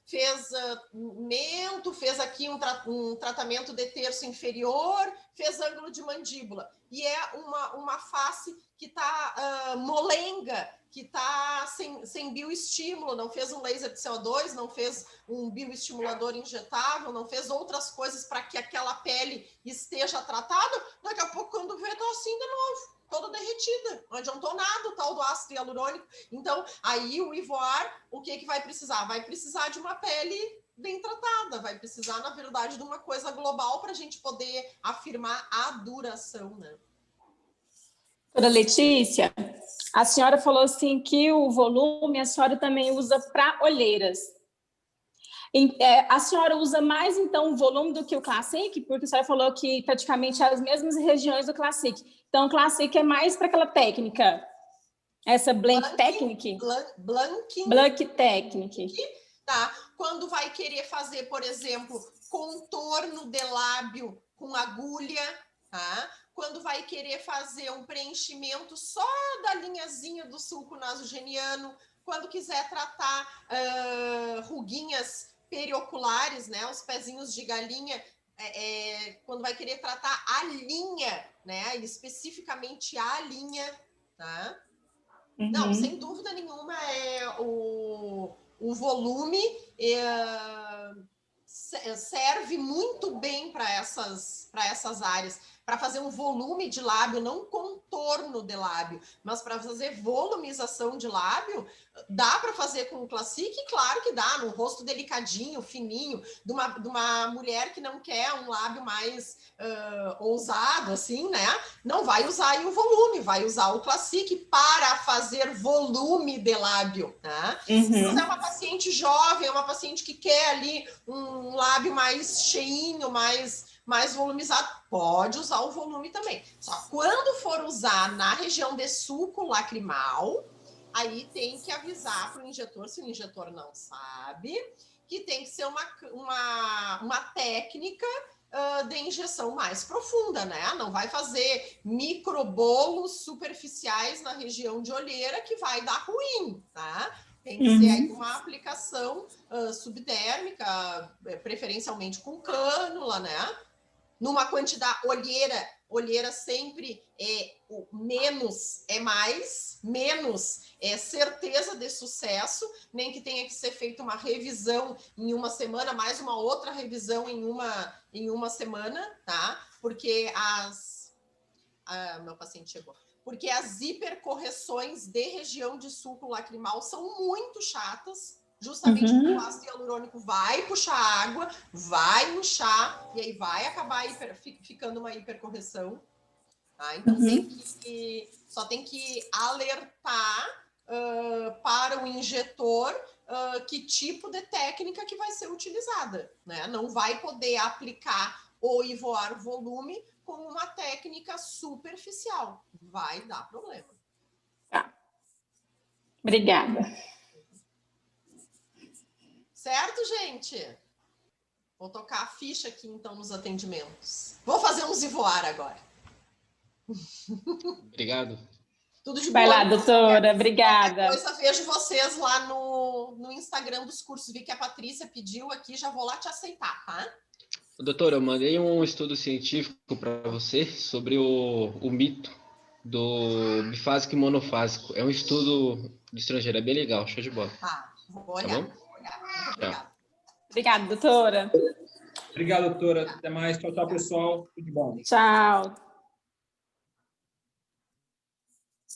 fez mento, fez aqui um tratamento de terço inferior, fez ângulo de mandíbula. E é uma face que está molenga, que está sem bioestímulo, não fez um laser de CO2, não fez um bioestimulador injetável, não fez outras coisas para que aquela pele esteja tratada, daqui a pouco, quando vê, está assim de novo. Toda derretida, não adiantou nada o tal do ácido hialurônico. Então, aí o ivoar, o que vai precisar? Vai precisar de uma pele bem tratada, vai precisar, na verdade, de uma coisa global para a gente poder afirmar a duração, né? Doutora Letícia, a senhora falou assim que o volume a senhora também usa para olheiras. A senhora usa mais, então, o volume do que o Classic? Porque a senhora falou que praticamente as mesmas regiões do Classic. Então, o Classic é mais para aquela técnica, essa Blank Technique? Blank Technique. Tá. Quando vai querer fazer, por exemplo, contorno de lábio com agulha, tá? Quando vai querer fazer um preenchimento só da linhazinha do sulco nasogeniano, quando quiser tratar ruguinhas perioculares, né, os pezinhos de galinha, quando vai querer tratar a linha, né, especificamente a linha, tá? Uhum. Não, sem dúvida nenhuma o volume serve muito bem para essas áreas, para fazer um volume de lábio, não contorno contorno de lábio, mas para fazer volumização de lábio, dá para fazer com o Classic? Claro que dá, num rosto delicadinho, fininho, de uma mulher que não quer um lábio mais ousado, assim, né? Não vai usar aí o volume, vai usar o Classic para fazer volume de lábio, né? Mas é uma paciente jovem, é uma paciente que quer ali um lábio mais cheinho, mais volumizado, pode usar o volume também. Só quando for usar na região de sulco lacrimal, aí tem que avisar para o injetor, se o injetor não sabe, que tem que ser uma técnica de injeção mais profunda, né? Não vai fazer microbolos superficiais na região de olheira que vai dar ruim, tá? Tem que ser aí uma aplicação subdérmica, preferencialmente com cânula, né? Numa quantidade, olheira sempre o menos é mais, menos é certeza de sucesso, nem que tenha que ser feita uma revisão em uma semana, mais uma outra revisão em uma semana, tá? Porque meu paciente chegou. Porque as hipercorreções de região de sulco lacrimal são muito chatas, justamente porque o ácido hialurônico vai puxar água, vai inchar, e aí vai acabar ficando uma hipercorreção. Tá? Então, só tem que alertar para o injetor que tipo de técnica que vai ser utilizada. Né? Não vai poder aplicar o Ivoar volume com uma técnica superficial. Vai dar problema. Tá. Obrigada. Certo, gente? Vou tocar a ficha aqui, então, nos atendimentos. Vou fazer um Ivoar agora. Obrigado. Tudo de bom. Vai lá, doutora. Obrigada. Depois vejo vocês lá no Instagram dos cursos. Vi que a Patrícia pediu aqui, já vou lá te aceitar, tá? Doutora, eu mandei um estudo científico para você sobre o mito do bifásico e monofásico. É um estudo de estrangeiro, é bem legal, show de bola. Tá, vou olhar. Tá bom? Muito obrigada. Obrigada, doutora. Obrigado, doutora. Até mais. Tchau, tchau, pessoal. Tudo de bom. Tchau.